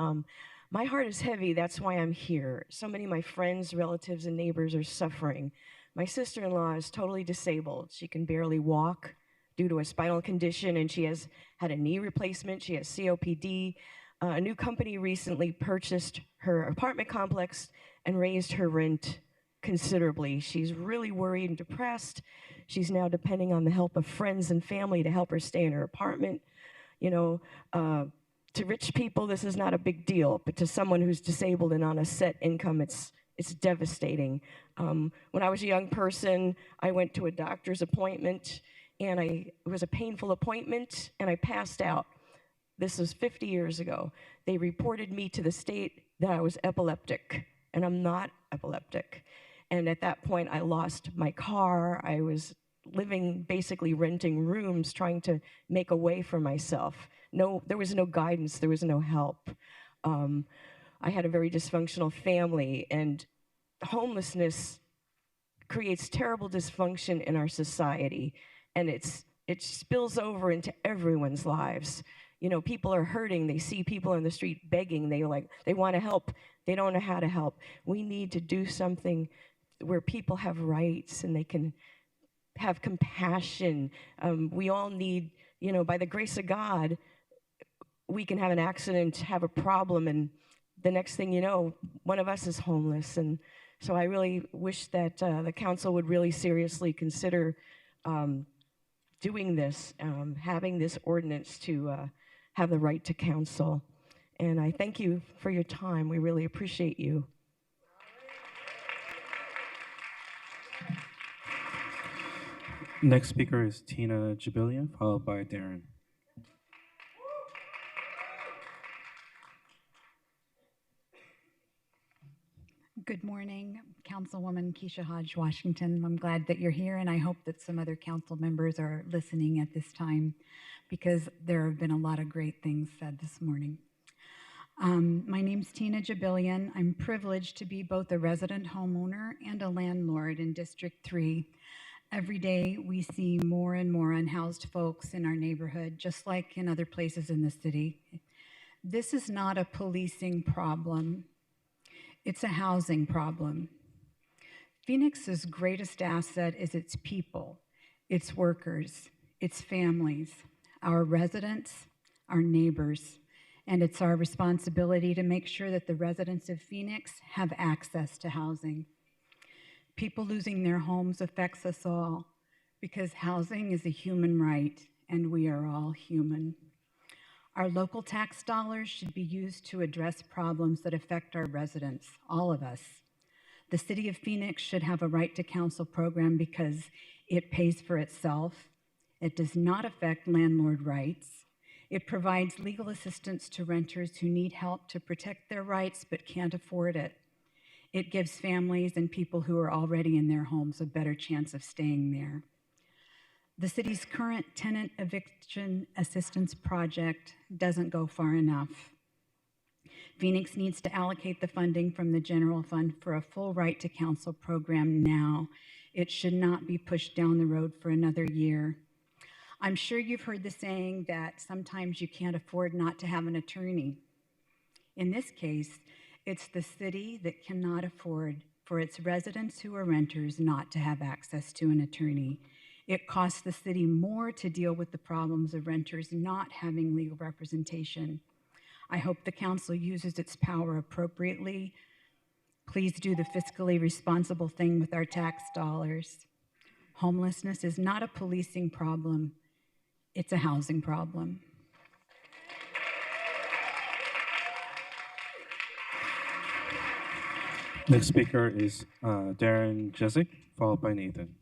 My heart is heavy. That's why I'm here. So many of my friends, relatives, and neighbors are suffering. My sister-in-law is totally disabled. She can barely walk due to a spinal condition, and she has had a knee replacement. She has COPD. A new company recently purchased her apartment complex and raised her rent considerably. She's really worried and depressed. She's now depending on the help of friends and family to help her stay in her apartment. You know, to rich people, this is not a big deal, but to someone who's disabled and on a set income, it's devastating. When I was a young person, I went to a doctor's appointment, and it was a painful appointment, and I passed out. This was 50 years ago. They reported me to the state that I was epileptic, and I'm not epileptic. And at that point, I lost my car. I was living, basically renting rooms, trying to make a way for myself. There was no guidance, there was no help. I had a very dysfunctional family, and homelessness creates terrible dysfunction in our society, and it spills over into everyone's lives. You know, people are hurting, they see people on the street begging, they want to help, they don't know how to help. We need to do something where people have rights and they can have compassion. We all need, you know, by the grace of God, we can have an accident, have a problem, and the next thing you know, one of us is homeless. And so I really wish that the council would really seriously consider doing this, having this ordinance to have the right to counsel. And I thank you for your time. We really appreciate you. Next speaker is Tina Jabilian, followed by Darren. Good morning, Councilwoman Keisha Hodge Washington. I'm glad that you're here, and I hope that some other council members are listening at this time, because there have been a lot of great things said this morning. My name's Tina Jabilian. I'm privileged to be both a resident homeowner and a landlord in District 3. Every day we see more and more unhoused folks in our neighborhood, just like in other places in the city. This is not a policing problem. It's a housing problem. Phoenix's greatest asset is its people, its workers, its families, our residents, our neighbors, and it's our responsibility to make sure that the residents of Phoenix have access to housing. People losing their homes affects us all because housing is a human right, and we are all human. Our local tax dollars should be used to address problems that affect our residents, all of us. The City of Phoenix should have a right to counsel program because it pays for itself. It does not affect landlord rights. It provides legal assistance to renters who need help to protect their rights but can't afford it. It gives families and people who are already in their homes a better chance of staying there. The city's current tenant eviction assistance project doesn't go far enough. Phoenix needs to allocate the funding from the general fund for a full right to counsel program now. It should not be pushed down the road for another year. I'm sure you've heard the saying that sometimes you can't afford not to have an attorney. In this case, it's the city that cannot afford for its residents who are renters not to have access to an attorney. It costs the city more to deal with the problems of renters not having legal representation. I hope the council uses its power appropriately. Please do the fiscally responsible thing with our tax dollars. Homelessness is not a policing problem, it's a housing problem. Next speaker is Darren Jessic, followed by Nathan.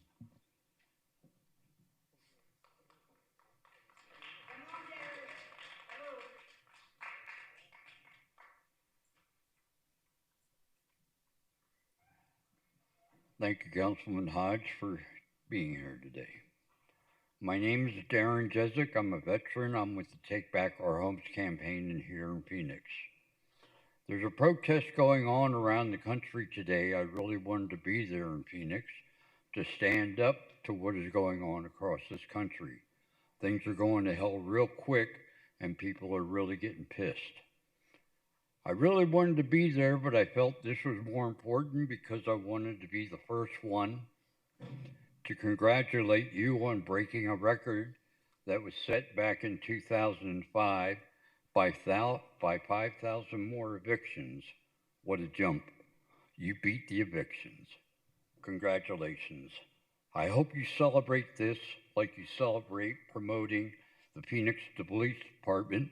Thank you, Councilman Hodge, for being here today. My name is Darren Jessic. I'm a veteran. I'm with the Take Back Our Homes campaign here in Phoenix. There's a protest going on around the country today. I really wanted to be there in Phoenix to stand up to what is going on across this country. Things are going to hell real quick, and people are really getting pissed. I really wanted to be there, but I felt this was more important because I wanted to be the first one to congratulate you on breaking a record that was set back in 2005 by 5,000 more evictions. What a jump. You beat the evictions. Congratulations. I hope you celebrate this like you celebrate promoting the Phoenix Police Department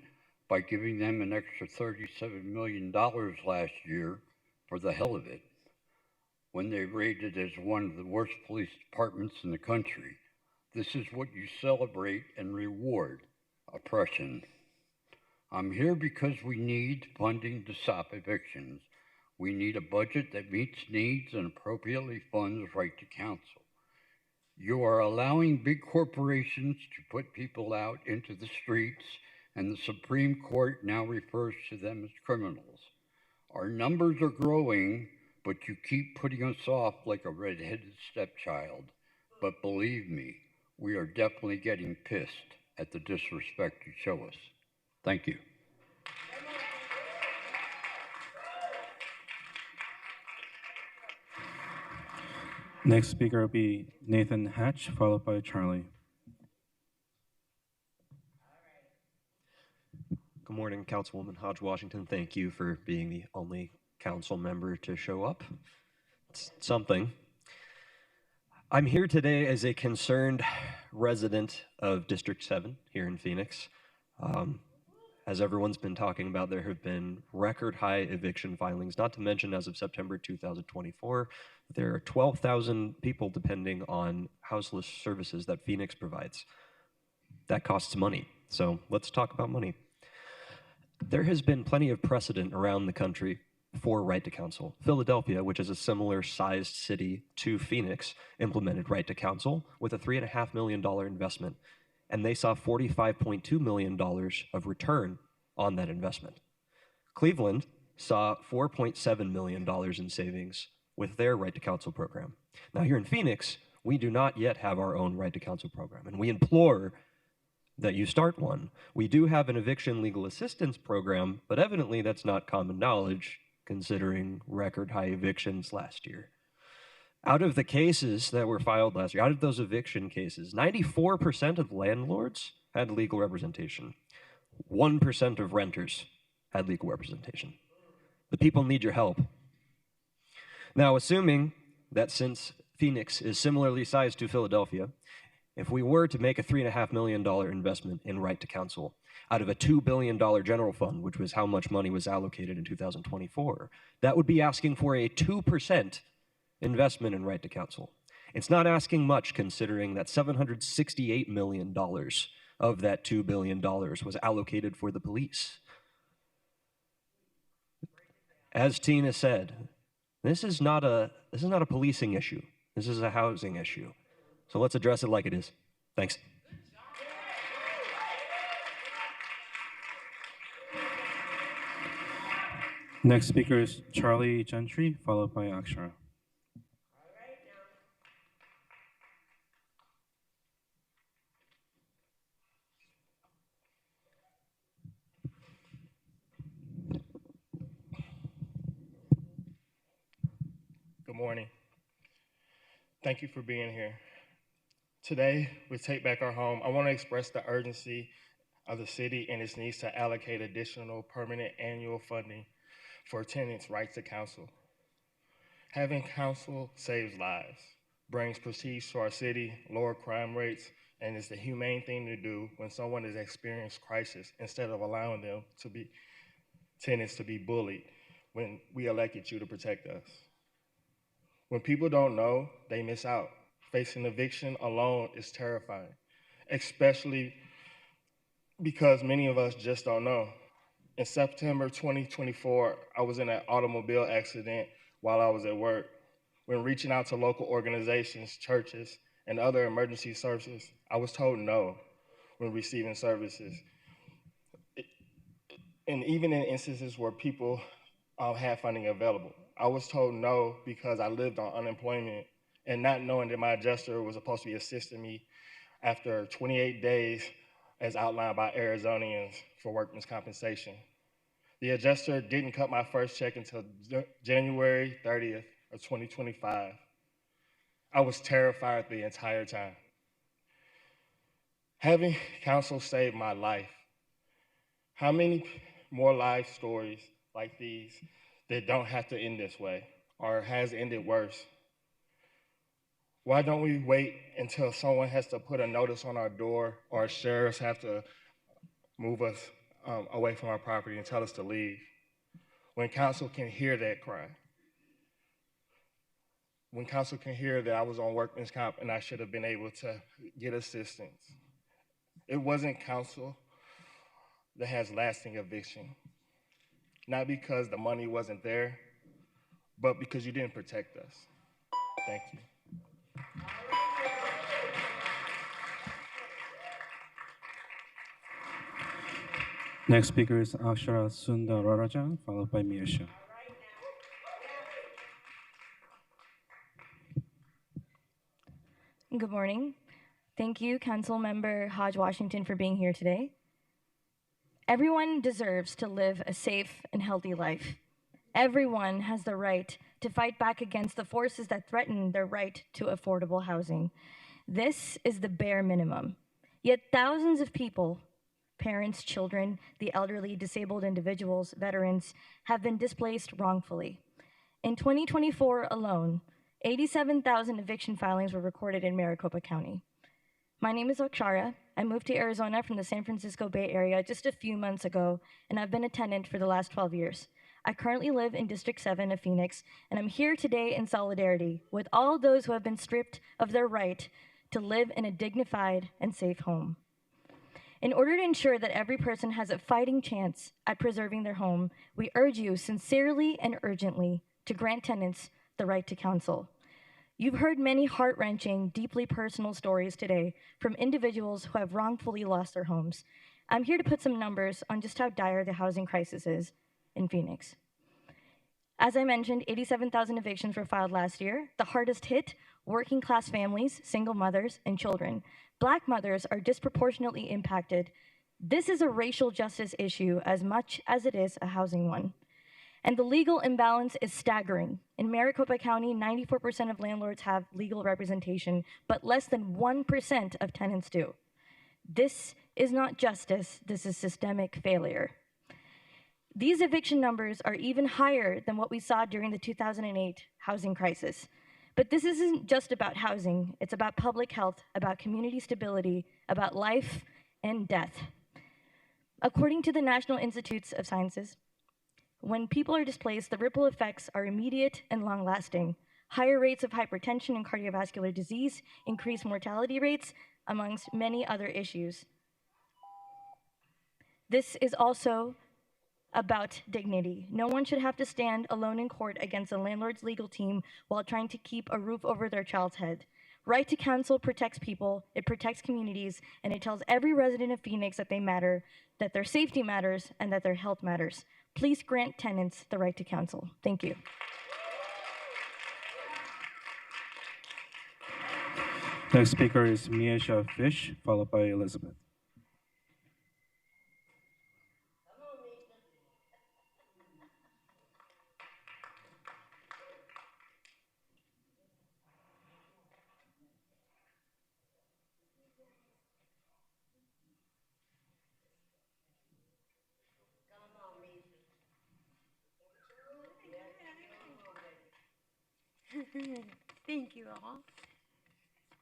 by giving them an extra $37 million last year for the hell of it, when they rated as one of the worst police departments in the country. This is what you celebrate and reward: oppression. I'm here because we need funding to stop evictions. We need a budget that meets needs and appropriately funds right to counsel. You are allowing big corporations to put people out into the streets, and the Supreme Court now refers to them as criminals. Our numbers are growing, but you keep putting us off like a red-headed stepchild. But believe me, we are definitely getting pissed at the disrespect you show us. Thank you. Next speaker will be Nathan Hatch, followed by Charlie. Good morning, Councilwoman Hodge Washington. Thank you for being the only council member to show up. It's something. I'm here today as a concerned resident of District 7 here in Phoenix. As everyone's been talking about, there have been record high eviction filings, not to mention as of September 2024, there are 12,000 people depending on houseless services that Phoenix provides. That costs money. So let's talk about money. There has been plenty of precedent around the country for right to counsel. Philadelphia, which is a similar sized city to Phoenix, implemented right to counsel with a $3.5 million investment, and they saw $45.2 million of return on that investment. Cleveland saw $4.7 million in savings with their right to counsel program. Now here in Phoenix, we do not yet have our own right to counsel program, and we implore that you start one. We do have an eviction legal assistance program, but evidently that's not common knowledge considering record high evictions last year. Out of the cases that were filed last year, out of those eviction cases, 94% of landlords had legal representation. 1% of renters had legal representation. The people need your help. Now, assuming that since Phoenix is similarly sized to Philadelphia, if we were to make a $3.5 million investment in right to counsel out of a $2 billion general fund, which was how much money was allocated in 2024, that would be asking for a 2% investment in right to counsel. It's not asking much considering that $768 million of that $2 billion was allocated for the police. As Tina said, this is not a policing issue. This is a housing issue. So let's address it like it is. Thanks. Next speaker is Charlie Gentry, followed by Akshara. Good morning. Thank you for being here. Today, with Take Back Our Home, I want to express the urgency of the city and its needs to allocate additional permanent annual funding for tenants' rights to counsel. Having counsel saves lives, brings prestige to our city, lower crime rates, and is the humane thing to do when someone has experienced crisis instead of allowing them to be tenants to be bullied when we elected you to protect us. When people don't know, they miss out. Facing eviction alone is terrifying, especially because many of us just don't know. In September 2024, I was in an automobile accident while I was at work. When reaching out to local organizations, churches, and other emergency services, I was told no when receiving services. And even in instances where people had funding available, I was told no because I lived on unemployment and not knowing that my adjuster was supposed to be assisting me after 28 days as outlined by Arizonians for workman's compensation. The adjuster didn't cut my first check until January 30th of 2025. I was terrified the entire time. Having counsel saved my life. How many more life stories like these that don't have to end this way or has ended worse? Why don't we wait until someone has to put a notice on our door or sheriffs have to move us away from our property and tell us to leave? When counsel can hear that cry. When counsel can hear that I was on workman's comp and I should have been able to get assistance. It wasn't counsel that has lasting eviction. Not because the money wasn't there, but because you didn't protect us. Thank you. Next speaker is Akshara Sundararajan, followed by Mirsha. Good morning. Thank you, Councilmember Hodge Washington, for being here today. Everyone deserves to live a safe and healthy life. Everyone has the right to fight back against the forces that threaten their right to affordable housing. This is the bare minimum. Yet thousands of people, parents, children, the elderly, disabled individuals, veterans, have been displaced wrongfully. In 2024 alone, 87,000 eviction filings were recorded in Maricopa County. My name is Akshara. I moved to Arizona from the San Francisco Bay Area just a few months ago, and I've been a tenant for the last 12 years. I currently live in District 7 of Phoenix, and I'm here today in solidarity with all those who have been stripped of their right to live in a dignified and safe home. In order to ensure that every person has a fighting chance at preserving their home, we urge you sincerely and urgently to grant tenants the right to counsel. You've heard many heart-wrenching, deeply personal stories today from individuals who have wrongfully lost their homes. I'm here to put some numbers on just how dire the housing crisis is in Phoenix. As I mentioned, 87,000 evictions were filed last year. The hardest hit, working class families, single mothers, and children. Black mothers are disproportionately impacted. This is a racial justice issue as much as it is a housing one. And the legal imbalance is staggering. In Maricopa County, 94% of landlords have legal representation, but less than 1% of tenants do. This is not justice, this is systemic failure. These eviction numbers are even higher than what we saw during the 2008 housing crisis. But this isn't just about housing, it's about public health, about community stability, about life and death. According to the National Institutes of Sciences, when people are displaced, the ripple effects are immediate and long-lasting. Higher rates of hypertension and cardiovascular disease, increased mortality rates, amongst many other issues. This is also about dignity. No one should have to stand alone in court against a landlord's legal team while trying to keep a roof over their child's head. Right to counsel protects people, it protects communities, and it tells every resident of Phoenix that they matter, that their safety matters, and that their health matters. Please grant tenants the right to counsel. Thank you. Next speaker is Miesha Fish, followed by Elizabeth. Thank you all.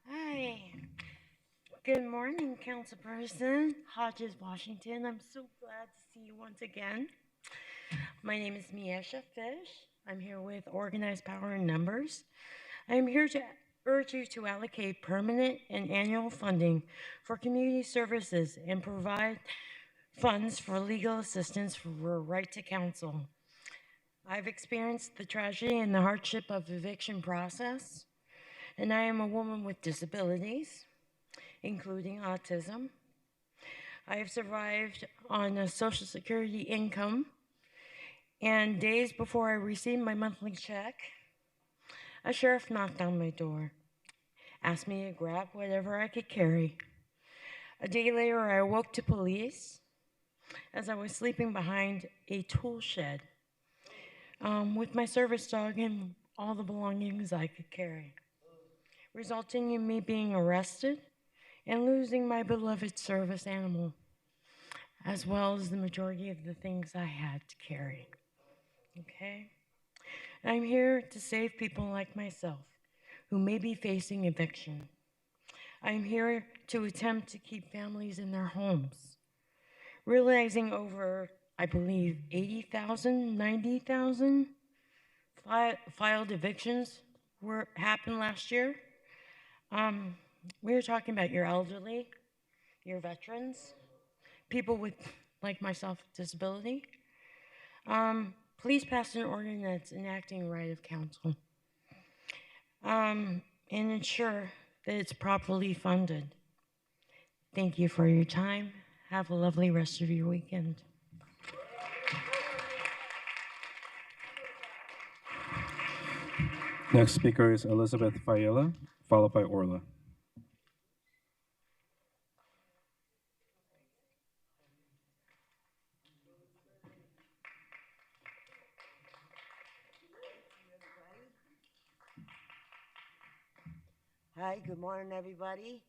Hi. Good morning, Councilperson Hodges, Washington. I'm so glad to see you once again. My name is Miesha Fish. I'm here with Organized Power in Numbers. I am here to urge you to allocate permanent and annual funding for community services and provide funds for legal assistance for right to counsel. I've experienced the tragedy and the hardship of the eviction process, and I am a woman with disabilities, including autism. I have survived on a Social Security income, and days before I received my monthly check, a sheriff knocked on my door, asked me to grab whatever I could carry. A day later, I awoke to police as I was sleeping behind a tool shed with my service dog and all the belongings I could carry, resulting in me being arrested and losing my beloved service animal, as well as the majority of the things I had to carry. Okay? I'm here to save people like myself who may be facing eviction. I'm here to attempt to keep families in their homes, realizing over, I believe, 80,000, 90,000 filed evictions happened last year. We were talking about your elderly, your veterans, people with, like myself, disability. Please pass an ordinance enacting right of counsel and ensure that it's properly funded. Thank you for your time. Have a lovely rest of your weekend. Next speaker is Elizabeth Fayela, followed by Orla. Hi, good morning, everybody.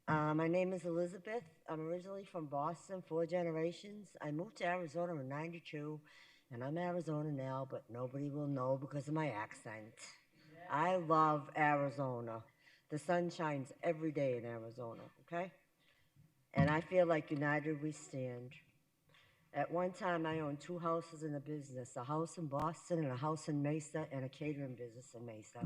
My name is Elizabeth. I'm originally from Boston, 4 generations. I moved to Arizona in '92, and I'm Arizona now, but nobody will know because of my accent. I love Arizona. The sun shines every day in Arizona, okay? And I feel like united we stand. At one time, I owned 2 houses in a business, a house in Boston and a house in Mesa, and a catering business in Mesa.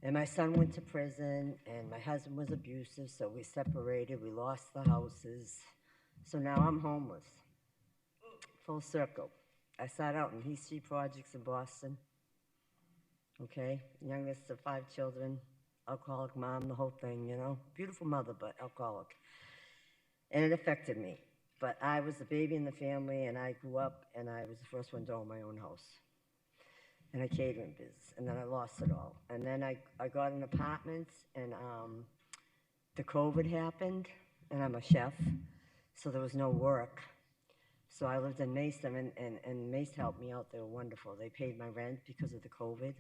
And my son went to prison, and my husband was abusive, so we separated. We lost the houses. So now I'm homeless. Full circle. I sat out in East Street Projects in Boston. Okay, youngest of 5 children, alcoholic mom, the whole thing, you know. Beautiful mother, but alcoholic. And it affected me. But I was the baby in the family, and I grew up, and I was the first one to own my own house. And a catering business, and then I lost it all. And then I got an apartment, and the COVID happened, and I'm a chef, so there was no work. So I lived in Mesa, and Mesa helped me out. They were wonderful. They paid my rent because of the COVID.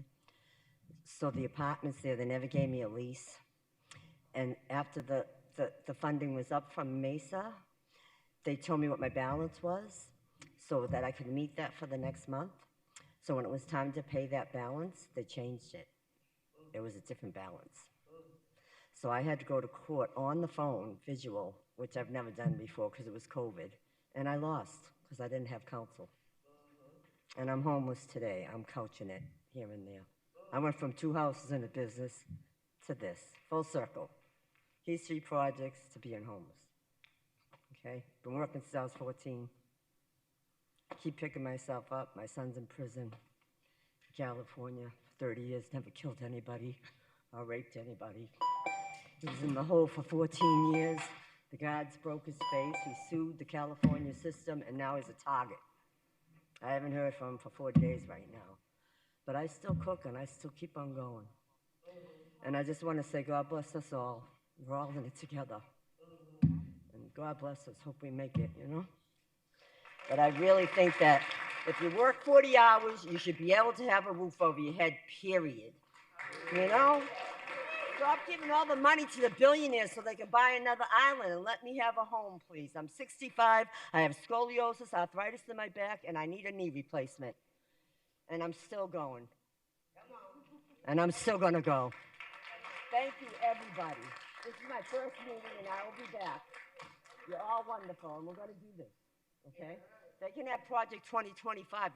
So the apartments there, they never gave me a lease. And after the funding was up from Mesa, they told me what my balance was. so that I could meet that for the next month. So when it was time to pay that balance, they changed it. It was a different balance. So I had to go to court on the phone, visual, which I've never done before because it was COVID. And I lost because I didn't have counsel. And I'm homeless today. I'm couching it here and there. I went from 2 houses in a business to this, full circle. These 3 projects to being homeless. Okay? Been working since I was 14. Keep picking myself up. My son's in prison, California, for 30 years, never killed anybody or raped anybody. He was in the hole for 14 years. The guards broke his face. He sued the California system, and now he's a target. I haven't heard from him for 4 days right now. But I still cook, and I still keep on going. And I just want to say, God bless us all. We're all in it together. And God bless us. Hope we make it, you know? But I really think that if you work 40 hours, you should be able to have a roof over your head, period. You know? Stop giving all the money to the billionaires so they can buy another island and let me have a home, please. I'm 65. I have scoliosis, arthritis in my back, and I need a knee replacement. And I'm still going. And I'm still going to go. Thank you, everybody. This is my first meeting, and I will be back. You're all wonderful, and we're going to do this, okay? They can have Project 2025.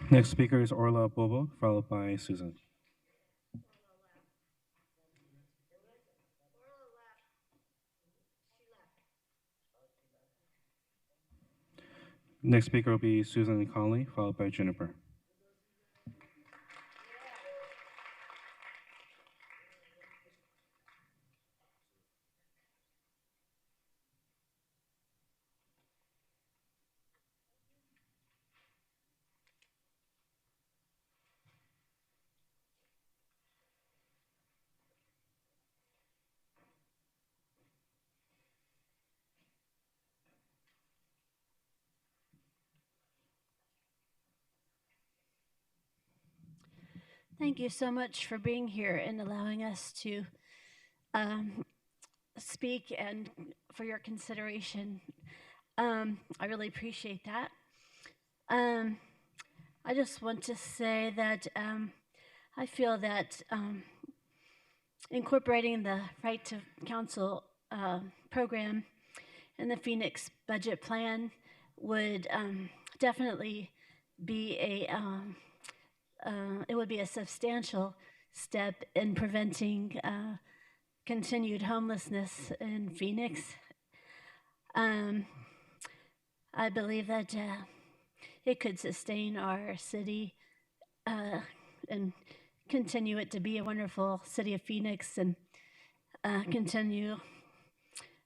Next speaker is Orla Bobo, followed by Susan. Next speaker will be Susan Conley, followed by Juniper. Thank you so much for being here and allowing us to speak and for your consideration. I really appreciate that. I just want to say that I feel that incorporating the Right to Counsel program in the Phoenix budget plan would definitely be it would be a substantial step in preventing continued homelessness in Phoenix. I believe that it could sustain our city and continue it to be a wonderful city of Phoenix and continue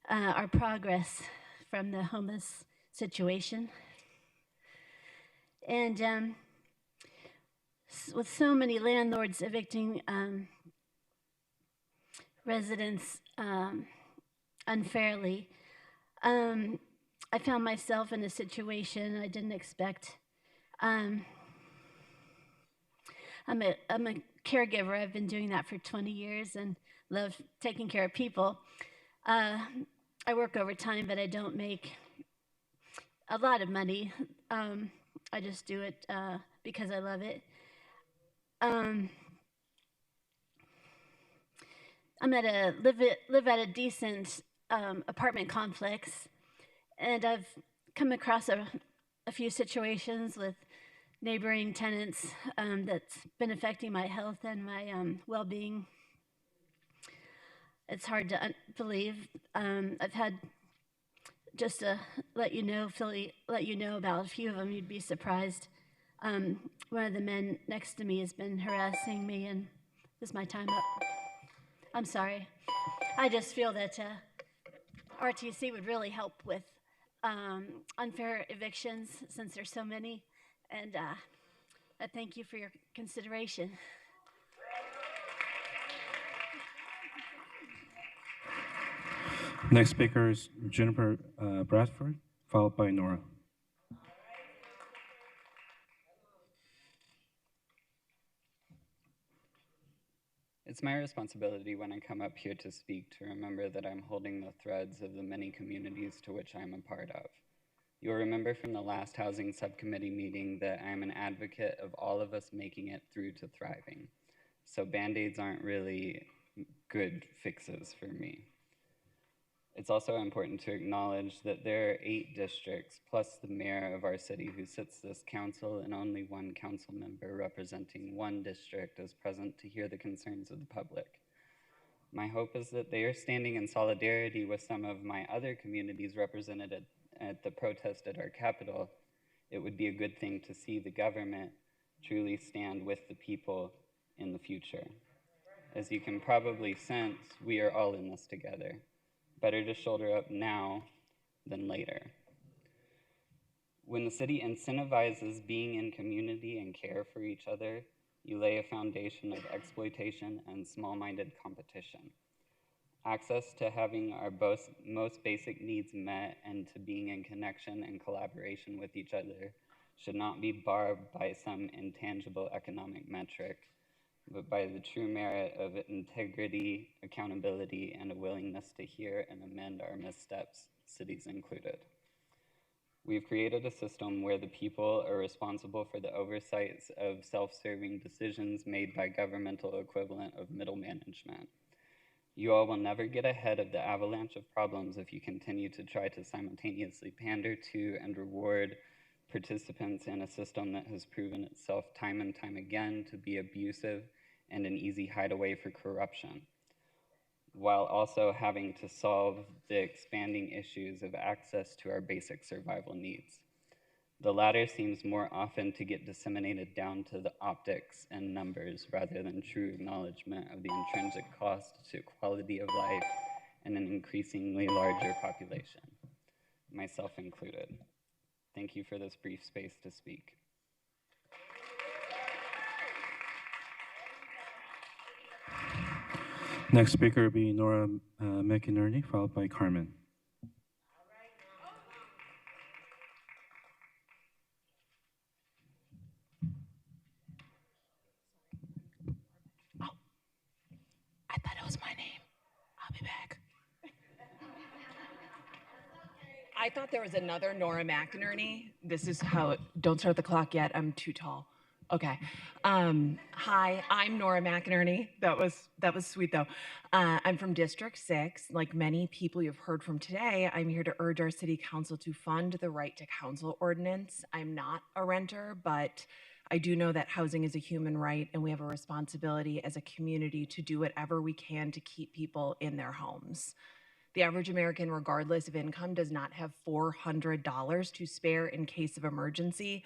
our progress from the homeless situation. And with so many landlords evicting residents unfairly, I found myself in a situation I didn't expect. I'm a caregiver. I've been doing that for 20 years and love taking care of people. I work overtime, but I don't make a lot of money. I just do it because I love it. I'm live at a decent apartment complex, and I've come across a few situations with neighboring tenants that's been affecting my health and my well-being. It's hard to believe. I've had, just to let you know about a few of them, you'd be surprised. One of the men next to me has been harassing me, and is my time up? I'm sorry. I just feel that RTC would really help with unfair evictions since there's so many, and I thank you for your consideration. Next speaker is Juniper Bradford, followed by Nora. It's my responsibility when I come up here to speak to remember that I'm holding the threads of the many communities to which I'm a part of. You'll remember from the last Housing Subcommittee meeting that I'm an advocate of all of us making it through to thriving. So Band-Aids aren't really good fixes for me. It's also important to acknowledge that there are 8 districts plus the mayor of our city who sits this council, and only one council member representing one district is present to hear the concerns of the public. My hope is that they are standing in solidarity with some of my other communities represented at the protest at our Capitol. It would be a good thing to see the government truly stand with the people in the future. As you can probably sense, we are all in this together. Better to shoulder up now than later. When the city incentivizes being in community and care for each other, you lay a foundation of exploitation and small-minded competition. Access to having our most basic needs met and to being in connection and collaboration with each other should not be barred by some intangible economic metric, but by the true merit of integrity, accountability, and a willingness to hear and amend our missteps, cities included. We've created a system where the people are responsible for the oversights of self-serving decisions made by governmental equivalent of middle management. You all will never get ahead of the avalanche of problems if you continue to try to simultaneously pander to and reward participants in a system that has proven itself time and time again to be abusive and an easy hideaway for corruption, while also having to solve the expanding issues of access to our basic survival needs. The latter seems more often to get disseminated down to the optics and numbers rather than true acknowledgement of the intrinsic cost to quality of life and an increasingly larger population, myself included. Thank you for this brief space to speak. Next speaker will be Nora McInerney, followed by Carmen. I thought it was my name. I'll be back. I thought there was another Nora McInerney. This is how, don't start the clock yet, I'm too tall. Okay. Hi, I'm Nora McInerney. That was sweet though. I'm from District 6. Like many people you've heard from today, I'm here to urge our city council to fund the right to counsel ordinance. I'm not a renter, but I do know that housing is a human right and we have a responsibility as a community to do whatever we can to keep people in their homes. The average American, regardless of income, does not have $400 to spare in case of emergency,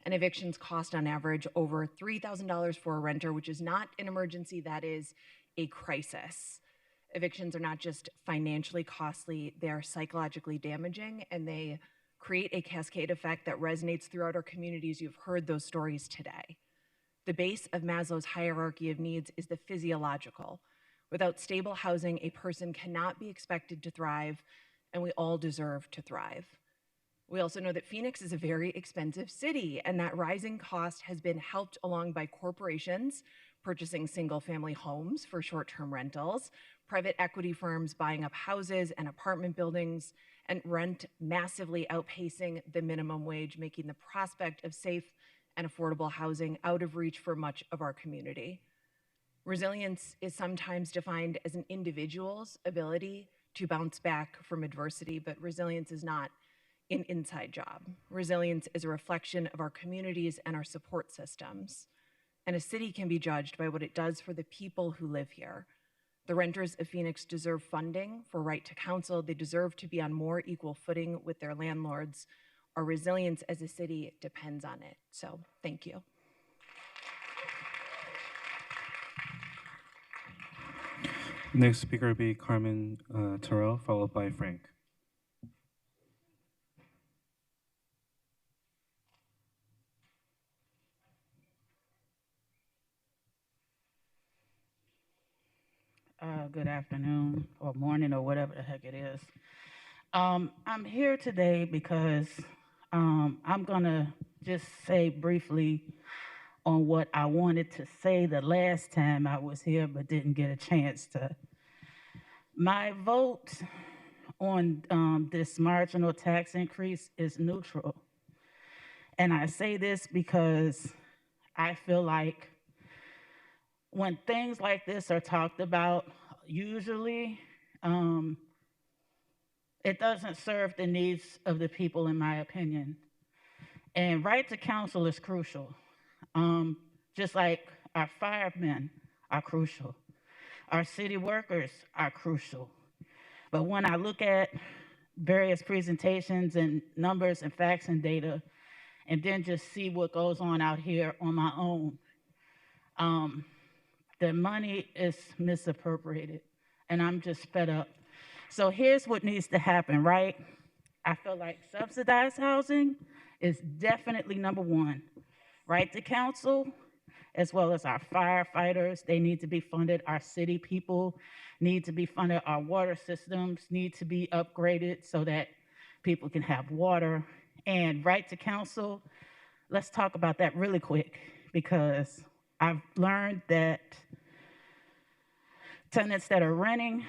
and evictions cost on average over $3,000 for a renter, which is not an emergency, that is a crisis. Evictions are not just financially costly, they are psychologically damaging, and they create a cascade effect that resonates throughout our communities. You've heard those stories today. The base of Maslow's hierarchy of needs is the physiological. Without stable housing, a person cannot be expected to thrive, and we all deserve to thrive. We also know that Phoenix is a very expensive city, and that rising cost has been helped along by corporations purchasing single-family homes for short-term rentals, private equity firms buying up houses and apartment buildings, and rent massively outpacing the minimum wage, making the prospect of safe and affordable housing out of reach for much of our community. Resilience is sometimes defined as an individual's ability to bounce back from adversity, but resilience is not an inside job. Resilience is a reflection of our communities and our support systems. And a city can be judged by what it does for the people who live here. The renters of Phoenix deserve funding for right to counsel. They deserve to be on more equal footing with their landlords. Our resilience as a city depends on it. So thank you. Next speaker will be Carmen Terrell, followed by Frank. Good afternoon or morning or whatever the heck it is. I'm here today because I'm gonna just say briefly on what I wanted to say the last time I was here, but didn't get a chance to. My vote on this marginal tax increase is neutral. And I say this because I feel like when things like this are talked about, usually it doesn't serve the needs of the people, in my opinion. And right to counsel is crucial. Just like our firemen are crucial. Our city workers are crucial. But when I look at various presentations and numbers and facts and data, and then just see what goes on out here on my own, the money is misappropriated, and I'm just fed up. So here's what needs to happen, right? I feel like subsidized housing is definitely number one. Right to counsel, as well as our firefighters, they need to be funded. Our city people need to be funded. Our water systems need to be upgraded so that people can have water. And right to counsel, let's talk about that really quick, because I've learned that tenants that are renting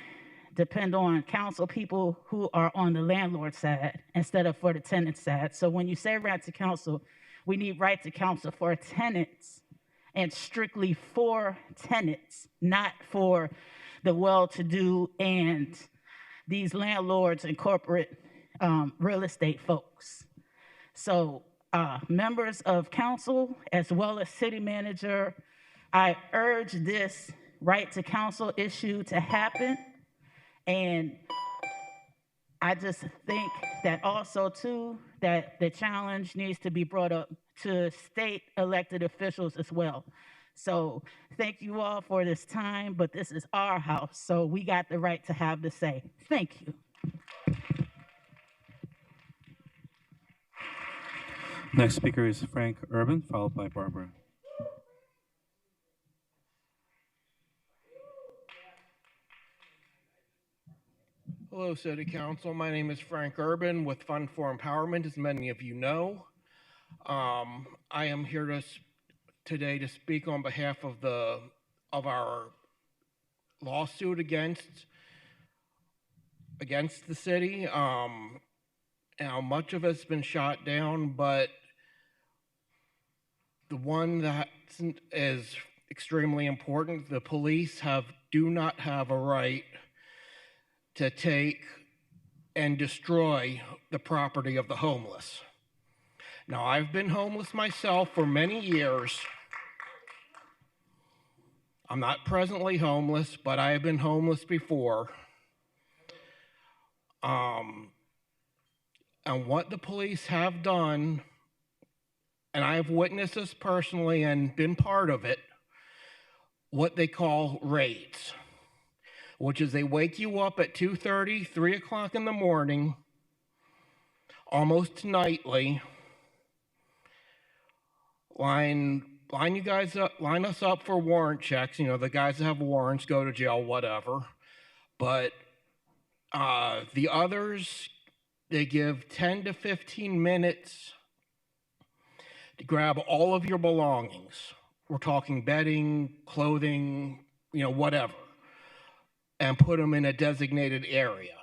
depend on council people who are on the landlord side instead of for the tenant side. So when you say right to counsel, we need right to counsel for tenants, and strictly for tenants, not for the well-to-do and these landlords and corporate real estate folks. So members of council, as well as city manager, I urge this right to counsel issue to happen. And I just think that also too, that the challenge needs to be brought up to state elected officials as well. So thank you all for this time, but this is our house, so we got the right to have the say. Thank you. Next speaker is Frank Urban, followed by Barbara. Hello, City Council. My name is Frank Urban with Fund for Empowerment, as many of you know. I am here today to speak on behalf of our lawsuit against the city. Now, much of it's been shot down, but the one that is extremely important, the police do not have a right to take and destroy the property of the homeless. Now, I've been homeless myself for many years. I'm not presently homeless, but I have been homeless before. And what the police have done, and I have witnessed this personally and been part of it, what they call raids, which is they wake you up at 2:30, 3 o'clock in the morning, almost nightly, line you guys up, line us up for warrant checks. You know, the guys that have warrants go to jail, whatever. But the others, they give 10 to 15 minutes to grab all of your belongings. We're talking bedding, clothing, whatever, and put them in a designated area.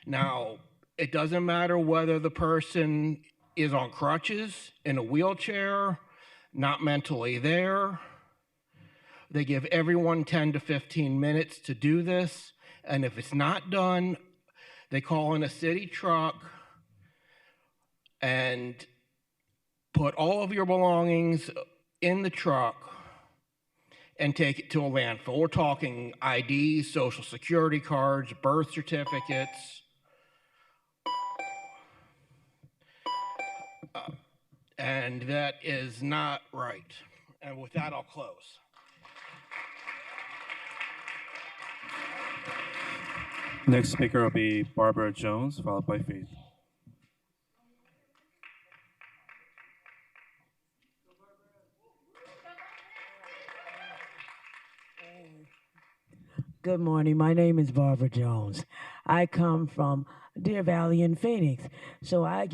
Now, it doesn't matter whether the person is on crutches, in a wheelchair, not mentally there. They give everyone 10 to 15 minutes to do this, and if it's not done, they call in a city truck and put all of your belongings in the truck and take it to a landfill. We're talking IDs, social security cards, birth certificates. And that is not right. And with that, I'll close. Next speaker will be Barbara Jones, followed by Faith. Good morning. My name is Barbara Jones. I come from Deer Valley in Phoenix. So I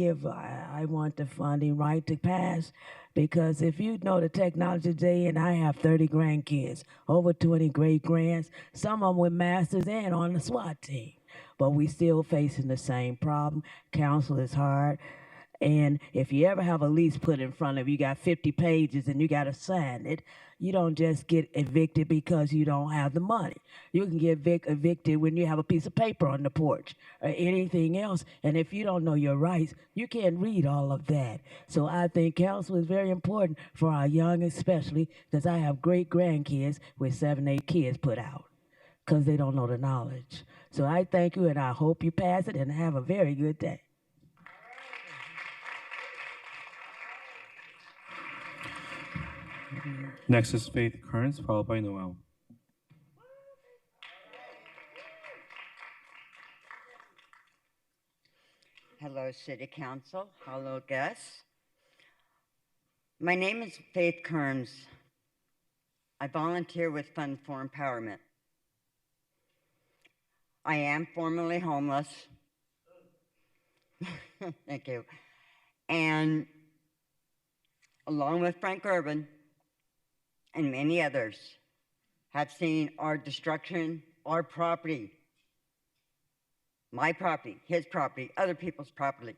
want the funding right to pass because if you know the technology today, and I have 30 grandkids, over 20 great grands, some of them with masters and on the SWAT team. But we still facing the same problem. Council is hard. And if you ever have a lease put in front of you, got 50 pages and you got to sign it, you don't just get evicted because you don't have the money. You can get evicted when you have a piece of paper on the porch or anything else. And if you don't know your rights, you can't read all of that. So I think council is very important for our young especially, because I have great grandkids with 7, 8 kids put out because they don't know the knowledge. So I thank you and I hope you pass it and have a very good day. Next is Faith Kearns, followed by Noel. Hello, City Council. Hello, guests. My name is Faith Kearns. I volunteer with Fund for Empowerment. I am formerly homeless. Thank you. And along with Frank Urban and many others, have seen our destruction, our property, my property, his property, other people's property,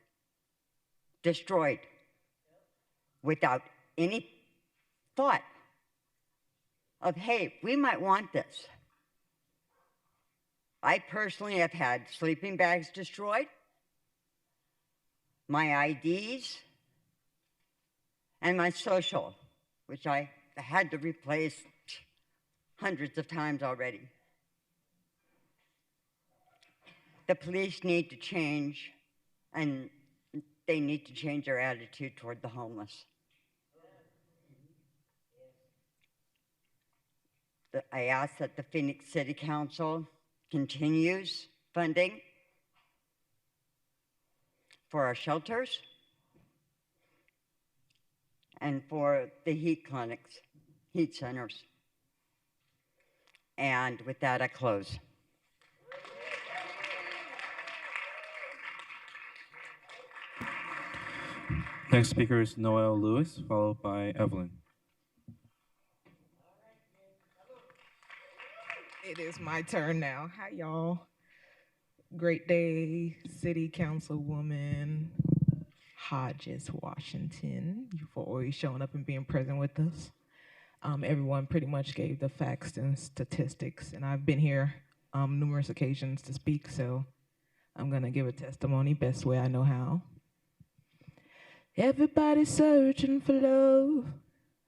destroyed without any thought of, hey, we might want this. I personally have had sleeping bags destroyed, my IDs, and my social, which I had to replace hundreds of times already. The police need to change, and they need to change their attitude toward the homeless. I ask that the Phoenix City Council continues funding for our shelters and for the heat clinics, heat centers. And with that, I close. Next speaker is Noel Lewis, followed by Evelyn. It is my turn now. Hi, y'all. Great day, City Councilwoman Hodges Washington, for always showing up and being present with us. Everyone pretty much gave the facts and statistics, and I've been here numerous occasions to speak, so I'm gonna give a testimony best way I know how. Everybody's searching for love,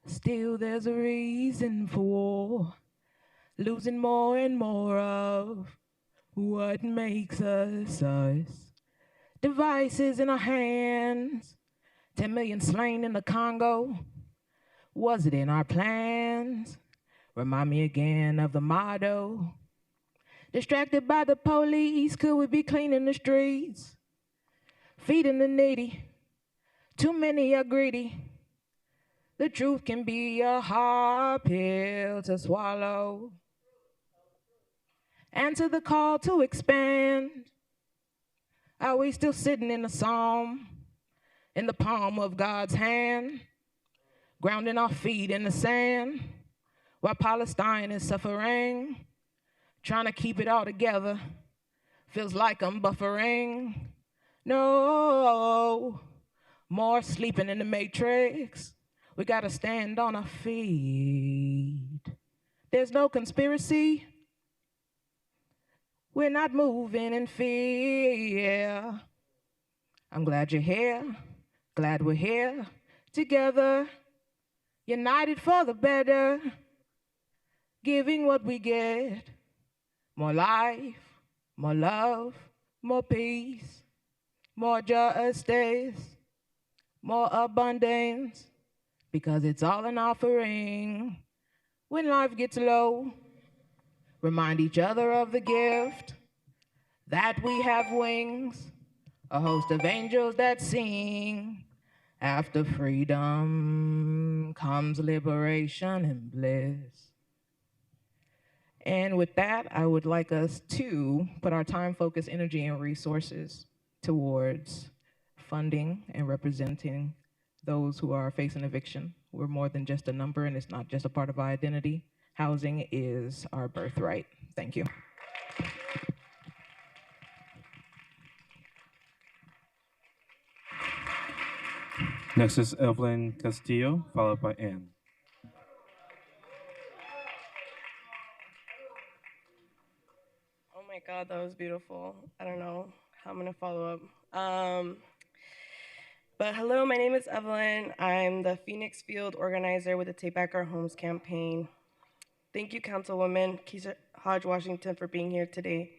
still there's a reason for war. Losing more and more of what makes us us. Devices in our hands, 10 million slain in the Congo. Was it in our plans? Remind me again of the motto. Distracted by the police, could we be cleaning the streets? Feeding the needy, too many are greedy. The truth can be a hard pill to swallow. Answer the call to expand. Are we still sitting in the psalm, in the palm of God's hand, grounding our feet in the sand, while Palestine is suffering, trying to keep it all together? Feels like I'm buffering. No, more sleeping in the matrix. We gotta stand on our feet. There's no conspiracy. We're not moving in fear. I'm glad you're here, glad we're here together, united for the better, giving what we get. More life, more love, more peace, more justice, more abundance, because it's all an offering. When life gets low, remind each other of the gift that we have wings, a host of angels that sing. After freedom comes liberation and bliss. And with that, I would like us to put our time, focus, energy, and resources towards funding and representing those who are facing eviction. We're more than just a number, and it's not just a part of our identity. Housing is our birthright. Thank you. Next is Evelyn Castillo, followed by Ann. Oh my God, that was beautiful. I don't know how I'm gonna follow up. But hello, my name is Evelyn. I'm the Phoenix Field organizer with the Take Back Our Homes campaign. Thank you, Councilwoman Keisha Hodge Washington, for being here today.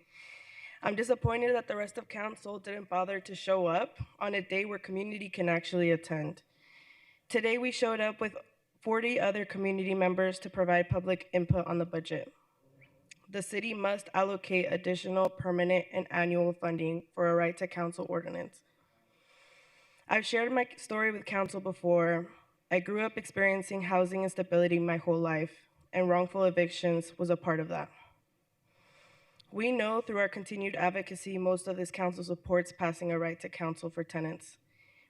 I'm disappointed that the rest of council didn't bother to show up on a day where community can actually attend. Today, we showed up with 40 other community members to provide public input on the budget. The city must allocate additional permanent and annual funding for a right to counsel ordinance. I've shared my story with council before. I grew up experiencing housing instability my whole life, and wrongful evictions was a part of that. We know through our continued advocacy, most of this council supports passing a right to counsel for tenants.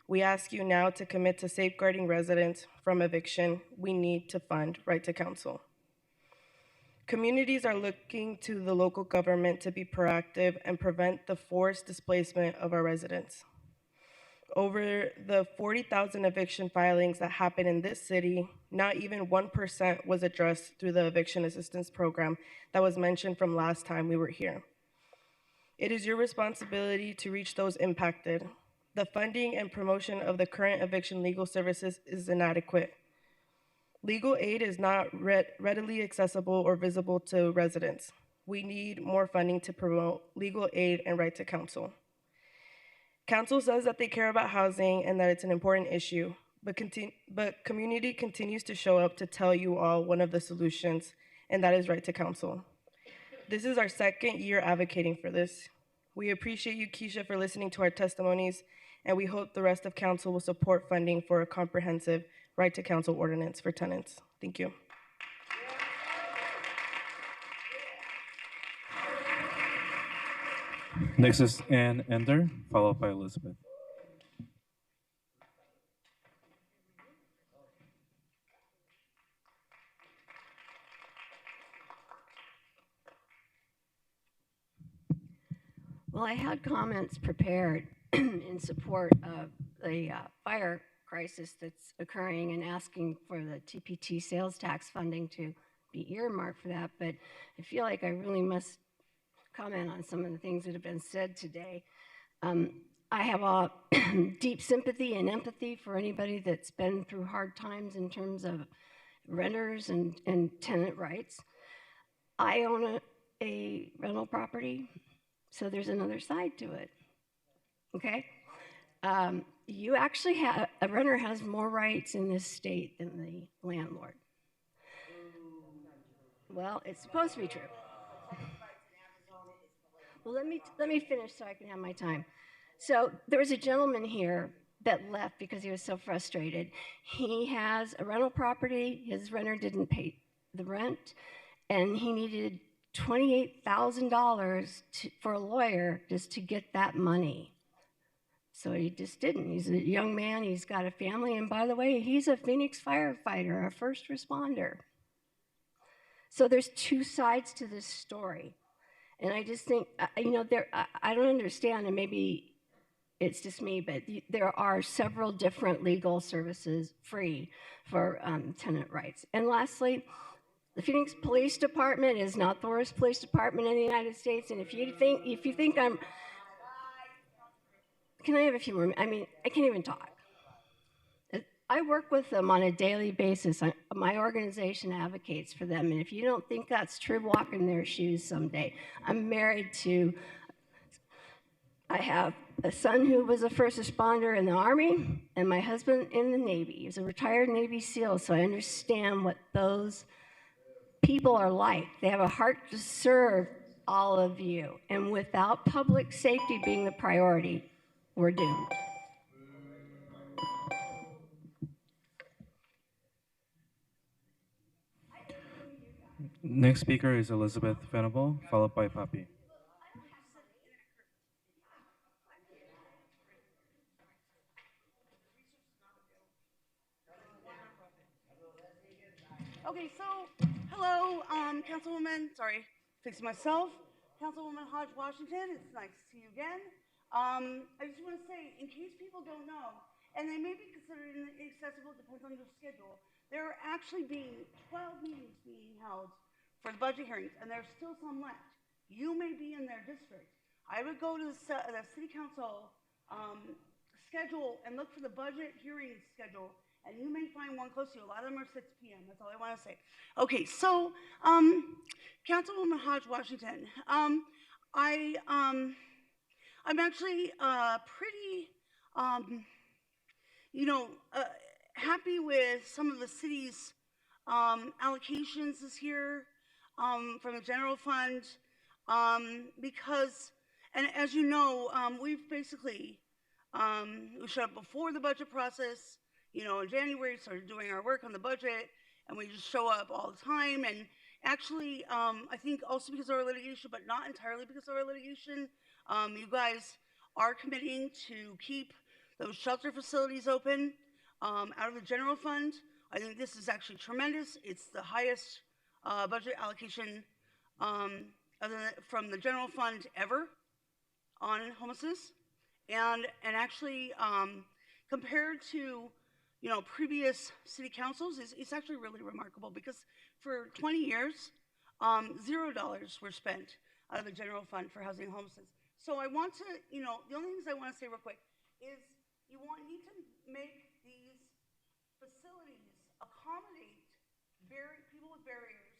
We ask you now to commit to safeguarding residents from eviction. We need to fund right to counsel. Communities are looking to the local government to be proactive and prevent the forced displacement of our residents. Over the 40,000 eviction filings that happen in this city, not even 1% was addressed through the eviction assistance program that was mentioned from last time we were here. It is your responsibility to reach those impacted. The funding and promotion of the current eviction legal services is inadequate. Legal aid is not readily accessible or visible to residents. We need more funding to promote legal aid and right to counsel. Council says that they care about housing and that it's an important issue, but community continues to show up to tell you all one of the solutions, and that is right to counsel. This is our second year advocating for this. We appreciate you, Keisha, for listening to our testimonies, and we hope the rest of council will support funding for a comprehensive right to counsel ordinance for tenants. Thank you. Next is Ann Ender, followed by Elizabeth. Well, I had comments prepared in support of the fire crisis that's occurring and asking for the TPT sales tax funding to be earmarked for that, but I feel like I really must comment on some of the things that have been said today. I have a deep sympathy and empathy for anybody that's been through hard times in terms of renters and tenant rights. I own a rental property, so there's another side to it, okay? You actually have, a renter has more rights in this state than the landlord. Well, it's supposed to be true. Well, let me finish so I can have my time. So there was a gentleman here that left because he was so frustrated. He has a rental property, his renter didn't pay the rent, and he needed $28,000 for a lawyer just to get that money. So he just didn't. He's a young man, he's got a family, and by the way, he's a Phoenix firefighter, a first responder. So there's two sides to this story. And I just think, you know, I don't understand, and maybe it's just me, but there are several different legal services free for tenant rights. And lastly, the Phoenix Police Department is not the worst police department in the United States. And if you think I'm, can I have a few more? I mean, I can't even talk. I work with them on a daily basis. My organization advocates for them. And if you don't think that's true, walk in their shoes someday. I'm married to, I have a son who was a first responder in the Army, and my husband in the Navy. He's a retired Navy SEAL, so I understand what those people are like. They have a heart to serve all of you. And without public safety being the priority, we're doomed. Next speaker is Elizabeth Venable, followed by Poppy. Okay, so hello, Councilwoman. Sorry, fixing myself. Councilwoman Hodge Washington. It's nice to see you again. I just want to say, in case people don't know, and they may be considered inaccessible, depends on your schedule. There are actually 12 meetings being held for the budget hearings, and there's still some left. You may be in their district. I would go to the city council schedule and look for the budget hearing schedule, and you may find one close to you. A lot of them are 6 p.m. That's all I want to say. Okay, so Councilwoman Hodge Washington, I'm actually pretty, happy with some of the city's allocations this year from the general fund because, and as you know, we've basically we showed up before the budget process, in January, started doing our work on the budget, and we just show up all the time. And actually, I think also because of our litigation, but not entirely because of our litigation, you guys are committing to keep those shelter facilities open out of the general fund. I think this is actually tremendous. It's the highest budget allocation from the general fund ever on homelessness. And actually, compared to previous city councils, it's actually really remarkable because for 20 years, $0 were spent out of the general fund for housing and homelessness. So I want to, the only things I want to say real quick is you need to make these facilities accommodate people with barriers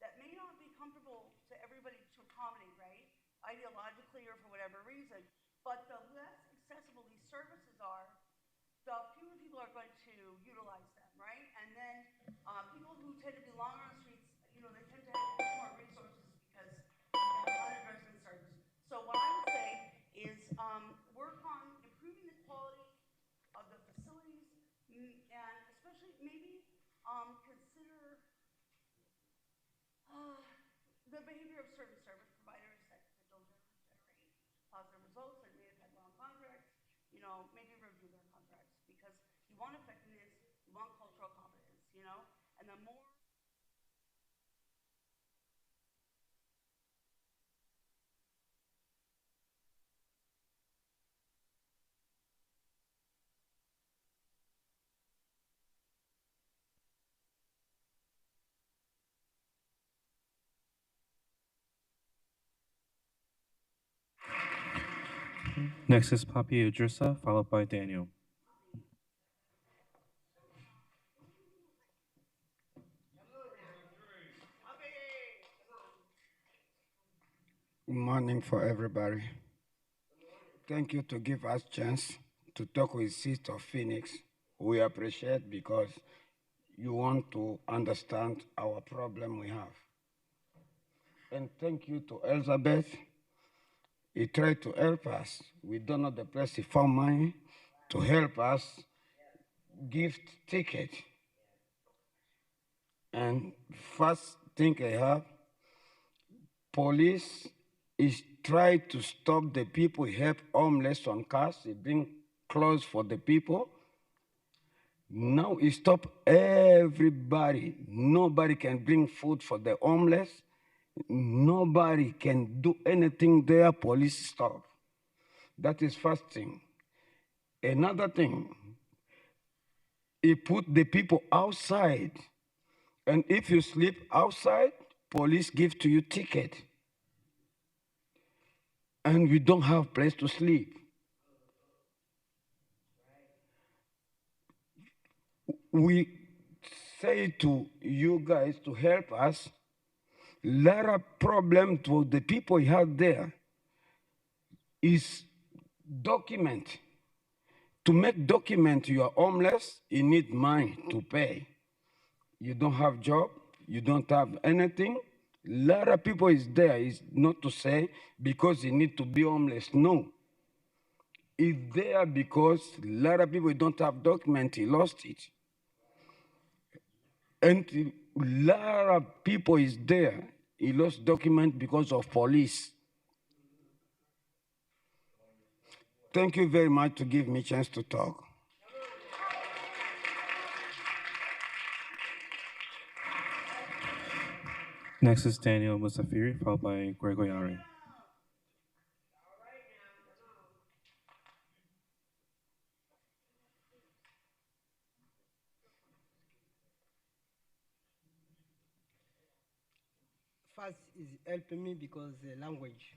that may not be comfortable to everybody to accommodate, right? Ideologically or for whatever reason. But the less accessible these services are, the fewer people are going to utilize them, right? And then people who tend to be longer on the streets, they tend to have more resources because they have unaddressed services. So what I would say is work on improving the quality of the facilities, and especially maybe consider the behavior of certain service providers that don't generate positive results and may have had long contracts. Maybe review their contracts because you want effectiveness, you want cultural competence, and the more. Next is Poppy Idrissa, followed by Daniel. Good morning for everybody. Thank you to give us chance to talk with City of Phoenix. We appreciate because you want to understand our problem we have. And thank you to Elizabeth. He tried to help us. We don't know the place he found money to help us gift ticket. And first thing I have, police is try to stop the people who help homeless on cars. They bring clothes for the people. Now he stop everybody. Nobody can bring food for the homeless. Nobody can do anything there. Police stop. That is first thing. Another thing, he put the people outside. And if you sleep outside, police give to you ticket. And we don't have place to sleep. We say to you guys to help us. Lot of problem to the people you have there is document. To make document you are homeless, you need money to pay. You don't have job, you don't have anything. Lot of people is there, is not to say because you need to be homeless, no. It's there because a lot of people don't have document, he lost it. And lot of people is there. He lost document because of police. Thank you very much to give me a chance to talk. Next is Daniel Musafiri, followed by Gregory. First is helping me because the language.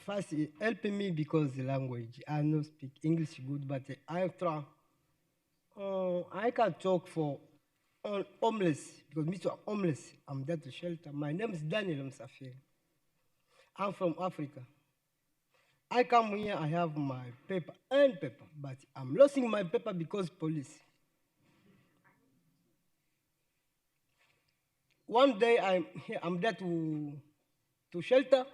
First, it helping me because the language. I don't speak English good, but I try. I can talk for homeless because me too homeless. I'm there to shelter. My name is Daniel Musafiri. I'm from Africa. I come here. I have my paper, but I'm losing my paper because police. One day I'm there to shelter.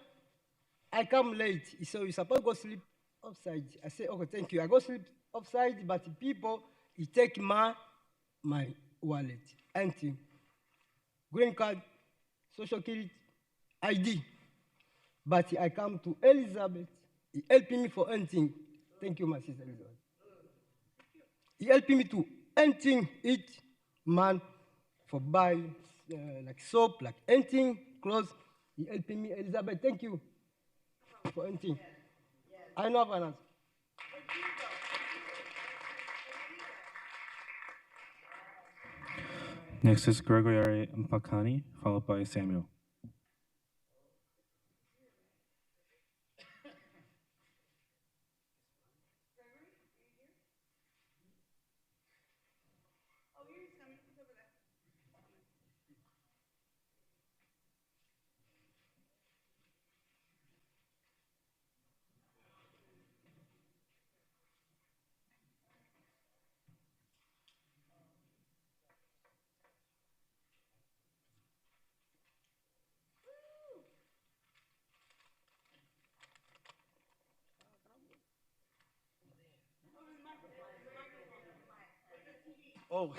I come late, so you're supposed to go sleep outside. I say, okay, thank you. I go sleep outside, but the people, he take my wallet, empty, green card, social security, ID. But I come to Elizabeth. He helping me for anything. Thank you, my sister Elizabeth. He helping me to anything, eat, man, for buy like soap, like anything, clothes. He helping me, Elizabeth. Thank you for anything. I know finance. Next is Gregory Mpakani, followed by Samuel. Oh.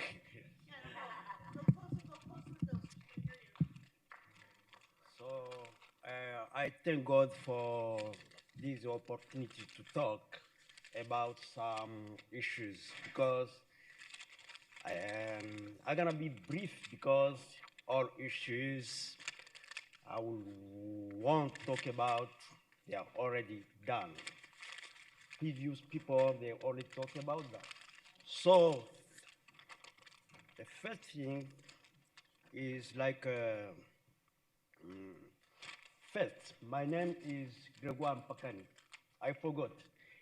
So I thank God for this opportunity to talk about some issues because I'm gonna be brief because all issues I will want to talk about they are already done. Previous people they already talked about that. So the first thing is like first, my name is Gregoire Mpakani. I forgot.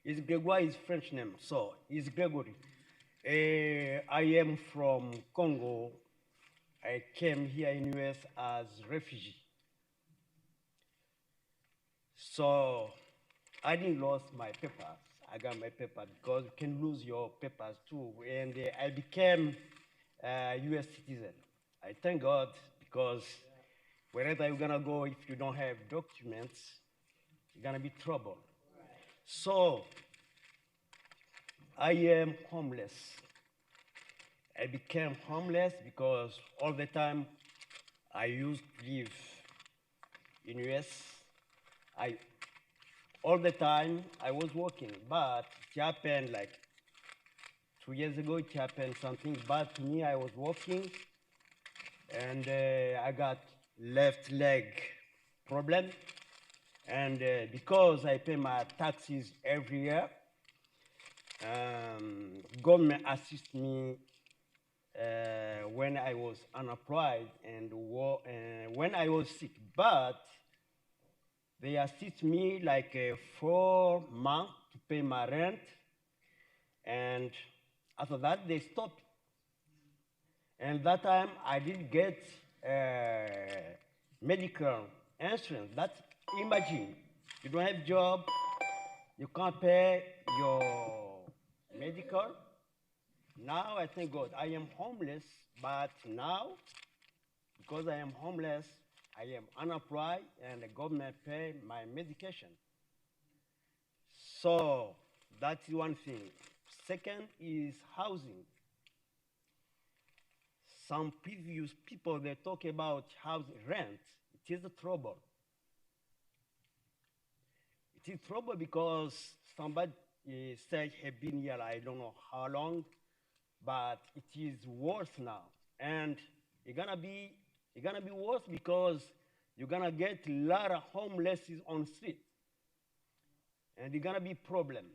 It's Gregoire is French name, so it's Gregory. I am from Congo. I came here in US as refugee. So I didn't lose my papers. I got my paper because you can lose your papers too. And I became a US citizen. I thank God because wherever you're gonna go, if you don't have documents, you're gonna be trouble. So I am homeless. I became homeless because all the time I used to live in US. All the time I was working, but it happened like 2 years ago. It happened something bad to me. I was working, and I got left leg problem, and because I pay my taxes every year, government assist me when I was unemployed and when I was sick, but they assist me like 4 months to pay my rent, and after that they stopped. And that time I didn't get medical insurance. Imagine, you don't have job, you can't pay your medical. Now I thank God I am homeless, but now because I am homeless, I am unemployed and the government pay my medication. So that's one thing. Second is housing. some previous people, they talk about house rent. It is a trouble. It is trouble because somebody said have been here, I don't know how long, but it is worse now. And it's gonna be worse because you're gonna get a lot of homeless on street. And it's gonna be problem.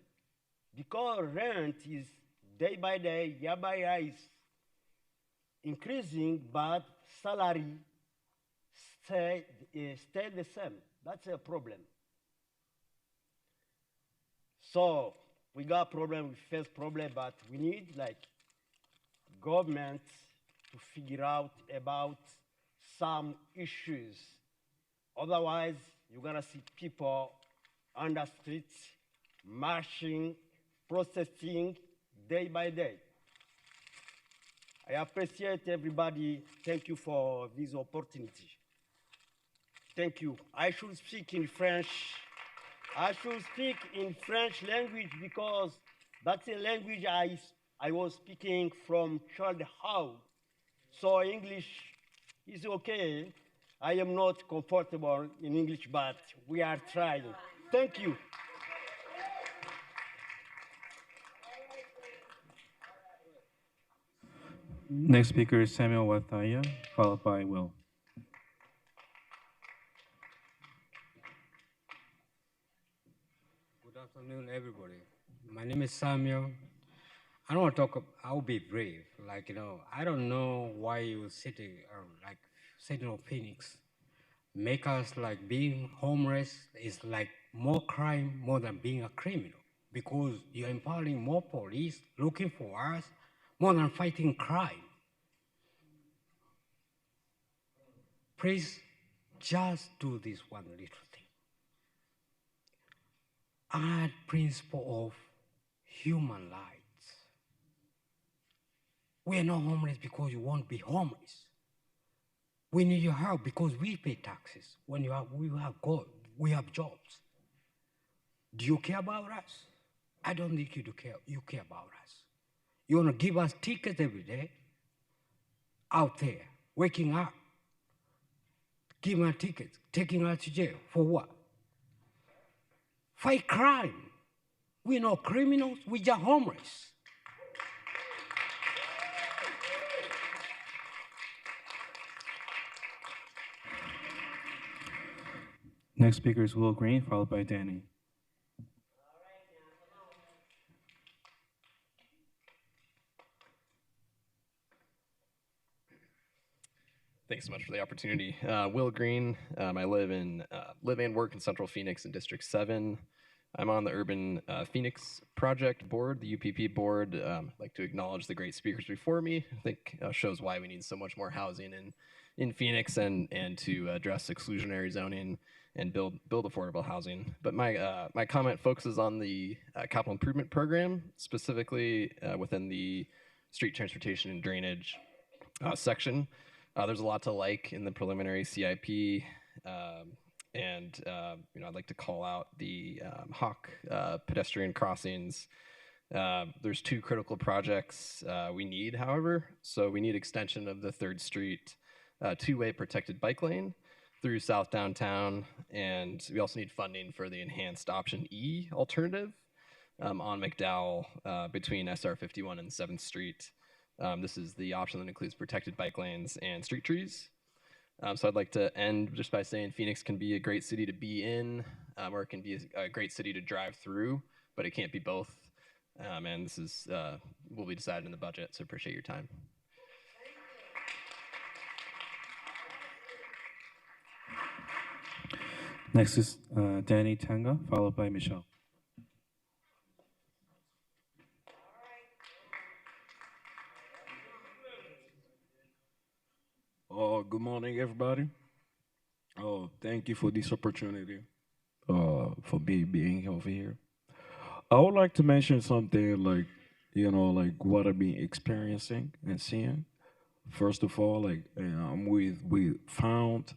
Because rent is day by day, year by year is increasing, but salary stay the same. That's a problem. So we got problem, we face problem, but we need like government to figure out about some issues. Otherwise, you're gonna see people on the streets marching, protesting day by day. I appreciate everybody. Thank you for this opportunity. Thank you. I should speak in French. I should speak in French language because that's a language I was speaking from childhood. So English is okay. I am not comfortable in English, but we are trying. Thank you. Next speaker is Samuel Wathaya, followed by Will. Good afternoon, everybody. My name is Samuel. I don't want to talk. I'll be brave. Like, I don't know why you city of Phoenix make us like being homeless is like more crime more than being a criminal, because you're empowering more police looking for us more than fighting crime. Please just do this one little thing. Add principle of human rights. We are not homeless because you won't be homeless. We need your help because we pay taxes. When we have jobs. Do you care about us? I don't think you do care. You care about us. You want to give us tickets every day out there, waking up, giving us tickets, taking us to jail. For what? Fight crime. We're not criminals, we're just homeless. Next speaker is Will Green, followed by Danny. Thanks so much for the opportunity. Will Green. I live and work in Central Phoenix in District 7. I'm on the Urban Phoenix Project Board, the UPP board. I'd like to acknowledge the great speakers before me. I think shows why we need so much more housing in Phoenix and to address exclusionary zoning and build affordable housing. But my comment focuses on the capital improvement program, specifically within the street transportation and drainage section. There's a lot to like in the preliminary CIP, and I'd like to call out the Hawk pedestrian crossings. There's 2 critical projects we need, however. So we need extension of the 3rd Street 2-way protected bike lane through South Downtown, and we also need funding for the enhanced option E alternative on McDowell between SR 51 and 7th Street. This is the option that includes protected bike lanes and street trees. So I'd like to end just by saying Phoenix can be a great city to be in, or it can be a great city to drive through, but it can't be both. And this is will be decided in the budget, so appreciate your time. Next is Danny Tanga, followed by Michelle. Good morning, everybody. Thank you for this opportunity, for being over here. I would like to mention something like, what I've been experiencing and seeing. First of all, I'm with Found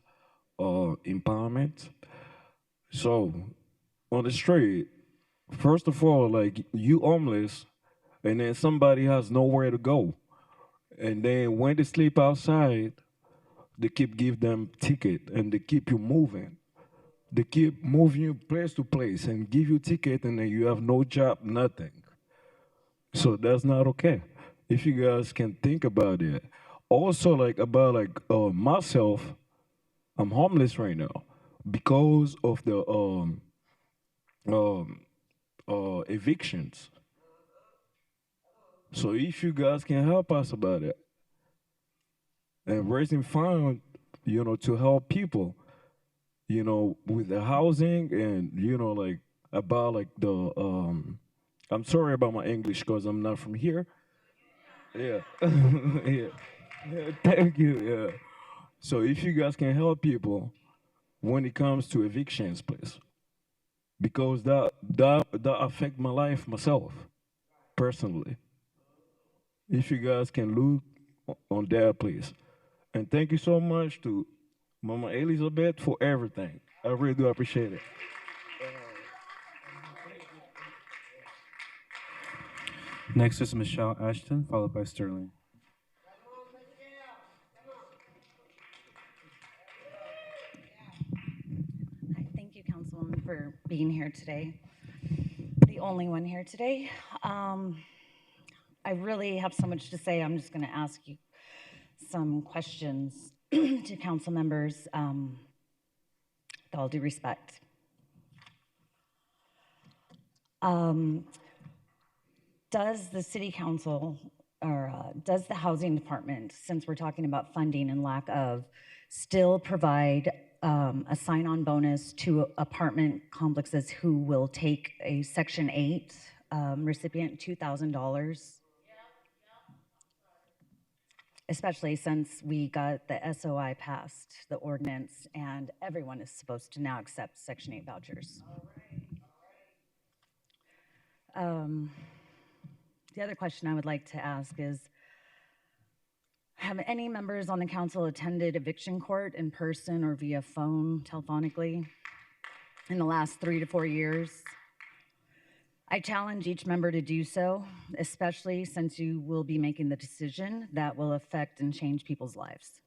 Empowerment. So, on the street, first of all, you homeless, and then somebody has nowhere to go. And then when they sleep outside, they keep give them ticket and they keep you moving. They keep moving you place to place and give you ticket and then you have no job, nothing. So that's not okay. If you guys can think about it. Also, like about like myself, I'm homeless right now because of the um evictions. So if you guys can help us about it and raising fund, to help people, with the housing and like about like the I'm sorry about my English because I'm not from here. Yeah. Yeah. Yeah. Thank you. Yeah. So if you guys can help people when it comes to evictions, please, because that affect my life myself personally. If you guys can look on that, please. And thank you so much to Mama Elizabeth for everything. I really do appreciate it. Next is Michelle Ashton, followed by Sterling. Hi, thank you, Councilwoman, for being here today. The only one here today. I really have so much to say. I'm just going to ask you some questions to council members with all due respect. Does the city council or does the housing department, since we're talking about funding and lack of, still provide a sign-on bonus to apartment complexes who will take a Section 8 recipient, $2,000? Especially since we got the SOI passed, the ordinance, and everyone is supposed to now accept Section 8 vouchers. The other question I would like to ask is, have any members on the council attended eviction court in person or via phone, telephonically, in the last 3 to 4 years? I challenge each member to do so, especially since you will be making the decision that will affect and change people's lives.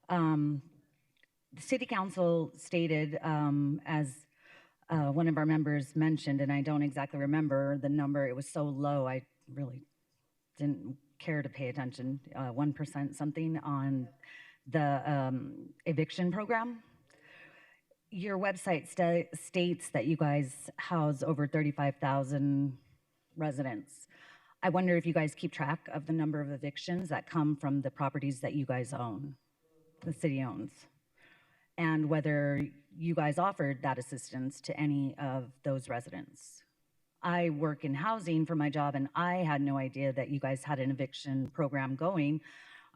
The city council stated, as one of our members mentioned, and I don't exactly remember the number, it was so low, I really didn't care to pay attention, 1% something on the eviction program. Your website states that you guys house over 35,000 residents. I wonder if you guys keep track of the number of evictions that come from the properties that you guys own, the city owns, and whether you guys offered that assistance to any of those residents. I work in housing for my job, and I had no idea that you guys had an eviction program going,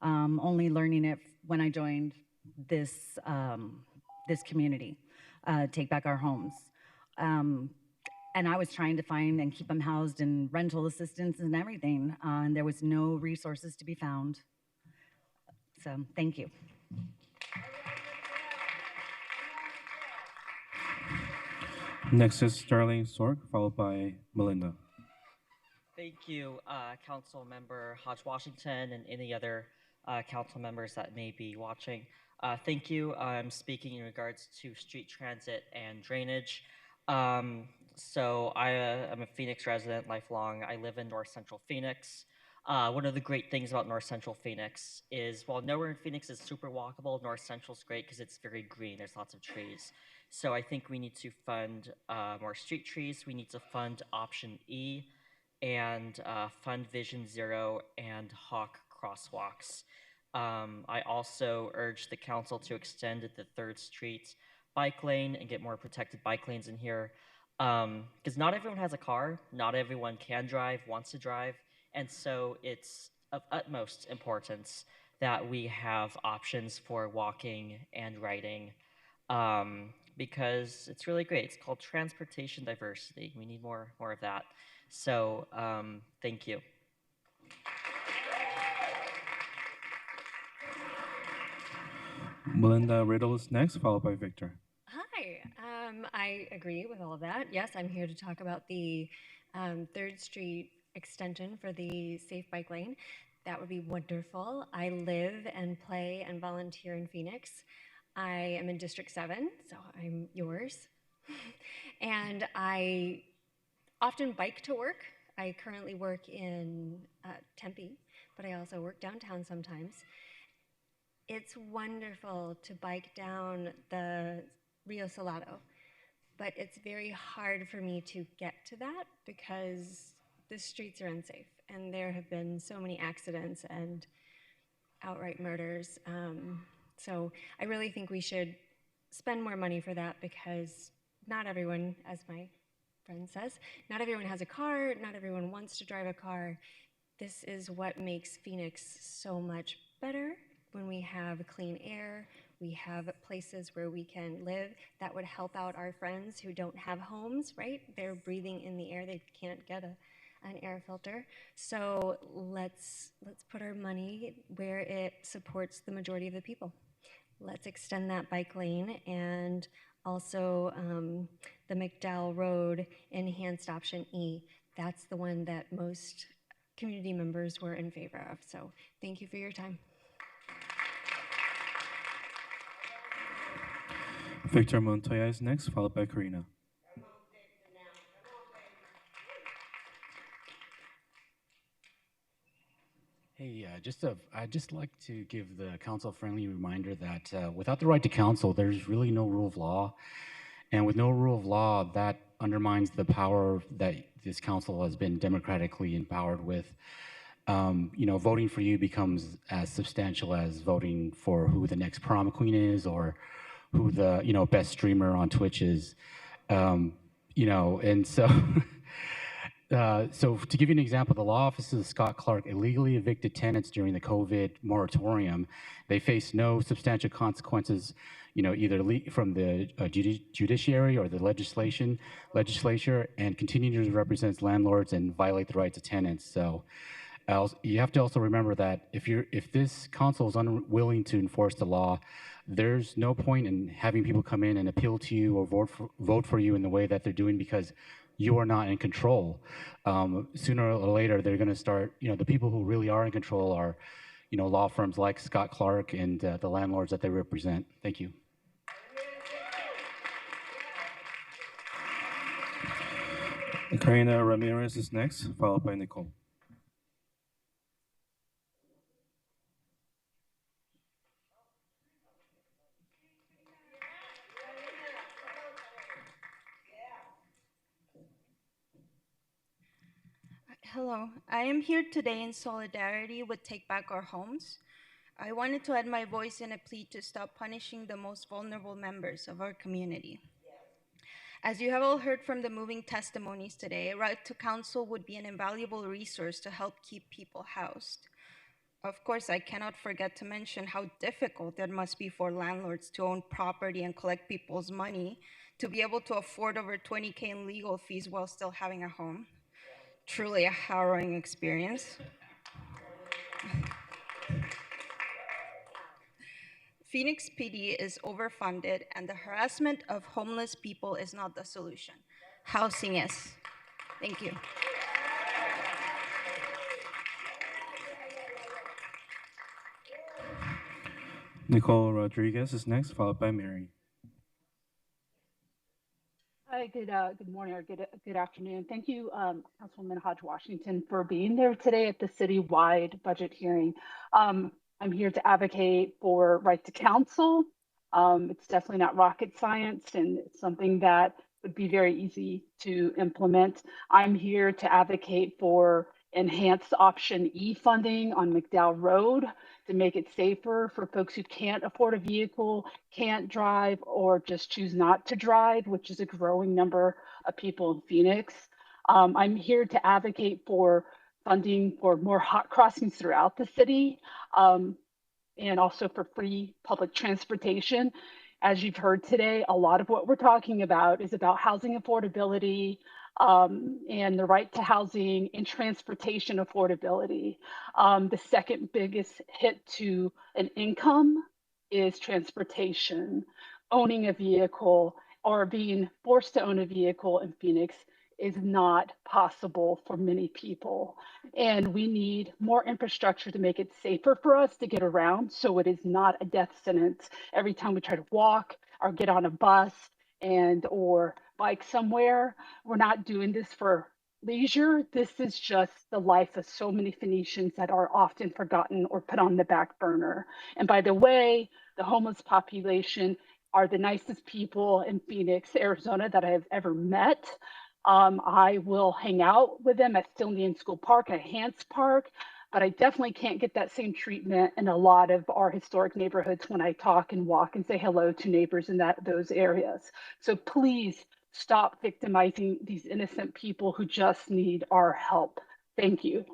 only learning it when I joined this community, Take Back Our Homes. And I was trying to find and keep them housed in rental assistance and everything, and there was no resources to be found. So, thank you. Next is Sterling Sorg, followed by Melinda. Thank you, Council Member Hodge Washington and any other council members that may be watching. Thank you. I'm speaking in regards to street transit and drainage. So I'm a Phoenix resident, lifelong. I live in North Central Phoenix. One of the great things about North Central Phoenix is while nowhere in Phoenix is super walkable, North Central's great because it's very green. There's lots of trees. So I think we need to fund more street trees. We need to fund Option E and fund Vision Zero and Hawk crosswalks. I also urge the council to extend the 3rd Street bike lane and get more protected bike lanes in here. Because not everyone has a car, not everyone can drive, wants to drive, and so it's of utmost importance that we have options for walking and riding, because it's really great. It's called transportation diversity. We need more of that. So thank you. Melinda Riddle is next, followed by Victor. Hi, I agree with all of that. Yes, I'm here to talk about the 3rd Street extension for the safe bike lane, that would be wonderful. I live and play and volunteer in Phoenix. I am in District 7, so I'm yours. And I often bike to work. I currently work in Tempe, but I also work downtown sometimes. It's wonderful to bike down the Rio Salado, but it's very hard for me to get to that because the streets are unsafe and there have been so many accidents and outright murders. So I really think we should spend more money for that because not everyone, as my friend says, not everyone has a car, not everyone wants to drive a car. This is what makes Phoenix so much better when we have clean air, we have places where we can live. That would help out our friends who don't have homes, right? They're breathing in the air, they can't get an air filter. So let's put our money where it supports the majority of the people. Let's extend that bike lane and also the McDowell Road enhanced option E. That's the one that most community members were in favor of. So thank you for your time. Victor Montoya is next, followed by Karina. Hey, I'd just like to give the council a friendly reminder that without the right to counsel, there's really no rule of law. And with no rule of law, that undermines the power that this council has been democratically empowered with. Voting for you becomes as substantial as voting for who the next prom queen is or who the best streamer on Twitch is. And so so to give you an example, the law offices of Scott Clark illegally evicted tenants during the COVID moratorium. They face no substantial consequences, either from the judiciary or the legislature, and continue to represent landlords and violate the rights of tenants. So you have to also remember that if this council is unwilling to enforce the law, there's no point in having people come in and appeal to you or vote for you in the way that they're doing because you are not in control. Sooner or later, they're going to start, the people who really are in control are, law firms like Scott Clark and the landlords that they represent. Thank you. Karina Ramirez is next, followed by Nicole. Hello, I am here today in solidarity with Take Back Our Homes. I wanted to add my voice in a plea to stop punishing the most vulnerable members of our community. As you have all heard from the moving testimonies today, a right to counsel would be an invaluable resource to help keep people housed. Of course, I cannot forget to mention how difficult it must be for landlords to own property and collect people's money to be able to afford over $20K in legal fees while still having a home. Truly a harrowing experience. Phoenix PD is overfunded and the harassment of homeless people is not the solution. Housing is. Thank you. Nicole Rodriguez is next, followed by Mary. Hi, good morning or good afternoon. Thank you, Councilwoman Hodge Washington, for being there today at the citywide budget hearing. I'm here to advocate for right to counsel. It's definitely not rocket science, and it's something that would be very easy to implement. I'm here to advocate for enhanced option E funding on McDowell Road to make it safer for folks who can't afford a vehicle, can't drive, or just choose not to drive, which is a growing number of people in Phoenix. I'm here to advocate for funding for more hot crossings throughout the city, and also for free public transportation. As you've heard today, a lot of what we're talking about is about housing affordability, and the right to housing and transportation affordability. The second biggest hit to an income is transportation. Owning a vehicle or being forced to own a vehicle in Phoenix is not possible for many people. And we need more infrastructure to make it safer for us to get around so it is not a death sentence every time we try to walk or get on a bus and or bike somewhere. We're not doing this for leisure. This is just the life of so many Phoenicians that are often forgotten or put on the back burner. And by the way, the homeless population are the nicest people in Phoenix, Arizona that I have ever met. I will hang out with them at Stillnian School Park, at Hance Park, but I definitely can't get that same treatment in a lot of our historic neighborhoods when I talk and walk and say hello to neighbors in those areas. So please stop victimizing these innocent people who just need our help. Thank you.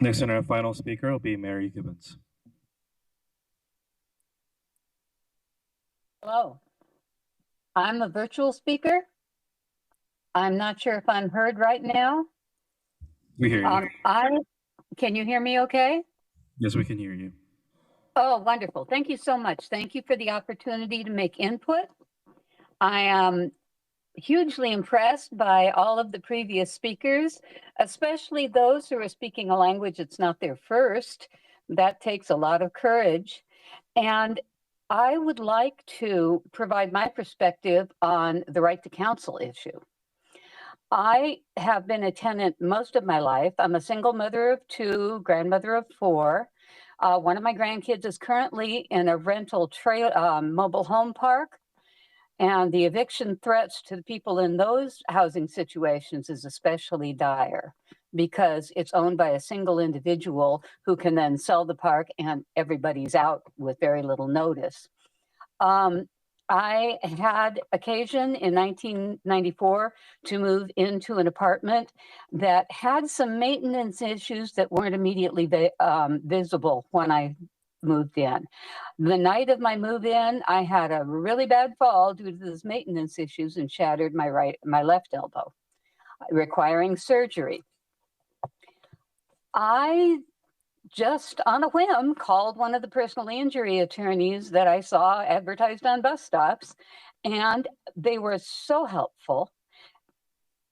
Next and our final speaker will be Mary Gibbons. Hello, I'm a virtual speaker. I'm not sure if I'm heard right now. We hear you. Can you hear me okay? Yes, we can hear you. Oh, wonderful. Thank you so much. Thank you for the opportunity to make input. I am hugely impressed by all of the previous speakers, especially those who are speaking a language that's not their first. That takes a lot of courage. And I would like to provide my perspective on the right to counsel issue. I have been a tenant most of my life. I'm a single mother of 2, grandmother of 4. One of my grandkids is currently in a rental mobile home park. And the eviction threats to the people in those housing situations is especially dire because it's owned by a single individual who can then sell the park and everybody's out with very little notice. I had occasion in 1994 to move into an apartment that had some maintenance issues that weren't immediately visible when I moved in. The night of my move in, I had a really bad fall due to those maintenance issues and shattered my left elbow, requiring surgery. I just on a whim called one of the personal injury attorneys that I saw advertised on bus stops, and they were so helpful.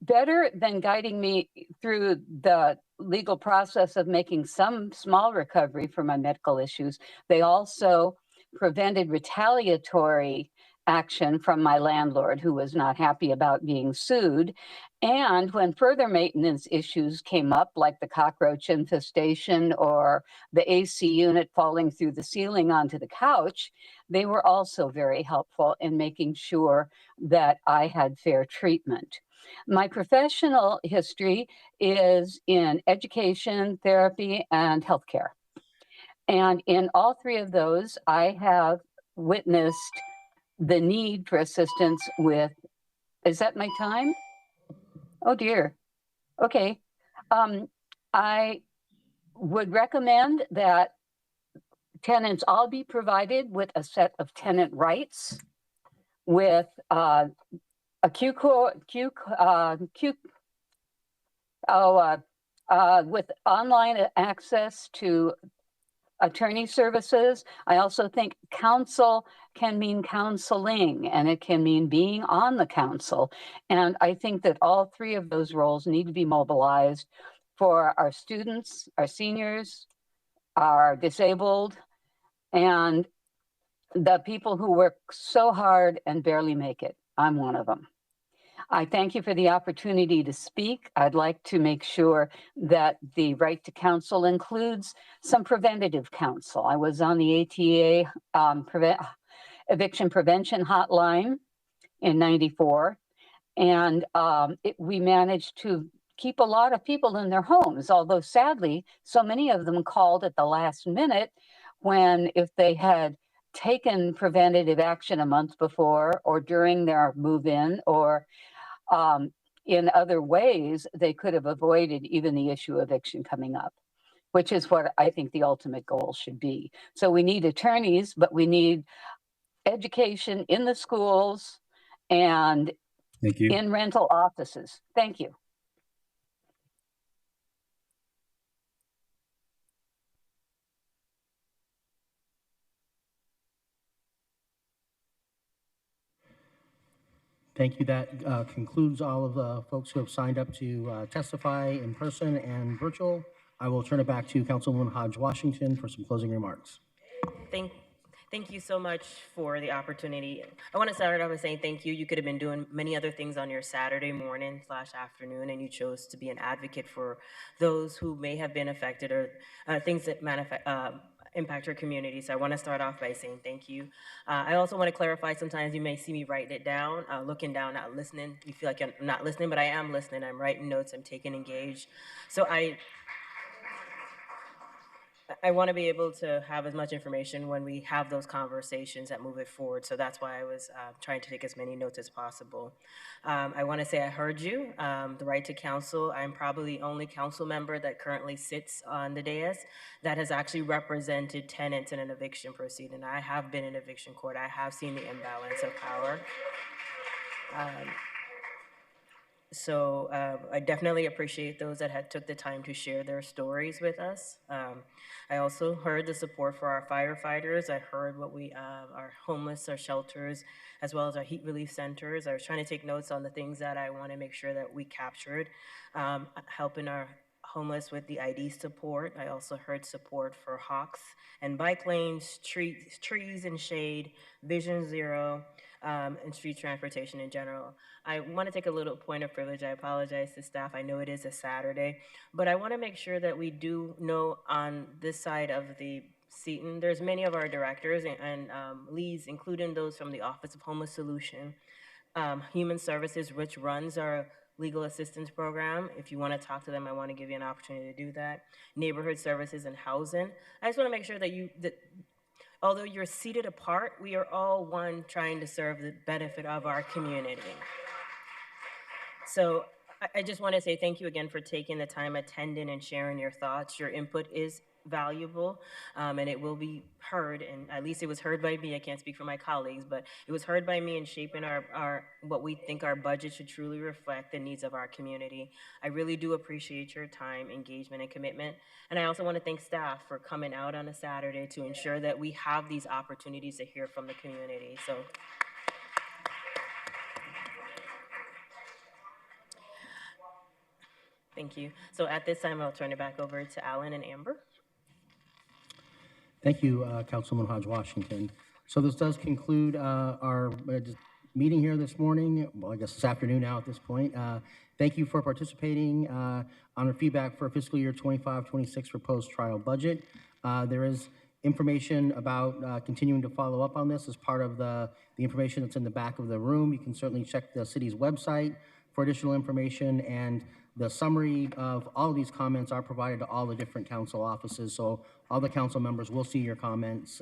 Better than guiding me through the legal process of making some small recovery for my medical issues, they also prevented retaliatory action from my landlord, who was not happy about being sued. And when further maintenance issues came up, like the cockroach infestation or the AC unit falling through the ceiling onto the couch, they were also very helpful in making sure that I had fair treatment. My professional history is in education, therapy, and healthcare. And in all 3 of those, I have witnessed the need for assistance with, is that my time? Oh dear. Okay. I would recommend that tenants all be provided with a set of tenant rights with with online access to attorney services. I also think counsel can mean counseling, and it can mean being on the council. And I think that all 3 of those roles need to be mobilized for our students, our seniors, our disabled, and the people who work so hard and barely make it. I'm one of them. I thank you for the opportunity to speak. I'd like to make sure that the right to counsel includes some preventative counsel. I was on the ATA eviction prevention hotline in '94, and we managed to keep a lot of people in their homes, although sadly, so many of them called at the last minute when if they had taken preventative action a month before or during their move-in or in other ways, they could have avoided even the issue of eviction coming up, which is what I think the ultimate goal should be. So we need attorneys, but we need education in the schools and in rental offices. Thank you. Thank you. That concludes all of the folks who have signed up to testify in person and virtual. I will turn it back to Councilwoman Hodge Washington for some closing remarks. Thank you so much for the opportunity. I want to start off by saying thank you. You could have been doing many other things on your Saturday morning / afternoon, and you chose to be an advocate for those who may have been affected or things that impact your community. So I want to start off by saying thank you. I also want to clarify, sometimes you may see me writing it down, looking down, not listening. You feel like I'm not listening, but I am listening. I'm writing notes, I'm taking engaged. So I want to be able to have as much information when we have those conversations that move it forward. So that's why I was trying to take as many notes as possible. I want to say I heard you, the right to counsel. I'm probably the only council member that currently sits on the dais that has actually represented tenants in an eviction proceeding. I have been in eviction court. I have seen the imbalance of power. So I definitely appreciate those that took the time to share their stories with us. I also heard the support for our firefighters. I heard what our homeless, our shelters, as well as our heat relief centers. I was trying to take notes on the things that I want to make sure that we captured, helping our homeless with the ID support. I also heard support for hawks and bike lanes, trees and shade, Vision Zero, and street transportation in general. I want to take a little point of privilege. I apologize to staff. I know it is a Saturday, but I want to make sure that we do know on this side of the Seton, there's many of our directors and leads, including those from the Office of Homeless Solution, Human Services, which runs our legal assistance program. If you want to talk to them, I want to give you an opportunity to do that. Neighborhood Services and Housing. I just want to make sure that although you're seated apart, we are all one trying to serve the benefit of our community. So I just want to say thank you again for taking the time, attending, and sharing your thoughts. Your input is valuable, and it will be heard, and at least it was heard by me. I can't speak for my colleagues, but it was heard by me in shaping our what we think our budget should truly reflect the needs of our community. I really do appreciate your time, engagement, and commitment. And I also want to thank staff for coming out on a Saturday to ensure that we have these opportunities to hear from the community. So thank you. So at this time, I'll turn it back over to Alan and Amber. Thank you, Councilwoman Hodge Washington. So this does conclude our meeting here this morning. Well, I guess this afternoon now at this point. Thank you for participating on our feedback for fiscal year 25-26 proposed trial budget. There is information about continuing to follow up on this as part of the information that's in the back of the room. You can certainly check the city's website for additional information, and the summary of all of these comments are provided to all the different council offices. So all the council members will see your comments,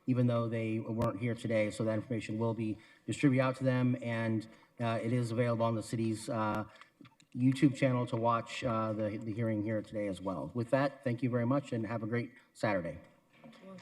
even though they weren't here today. So that information will be distributed out to them, and it is available on the city's YouTube channel to watch the hearing here today as well. With that, thank you very much and have a great Saturday. Thank you.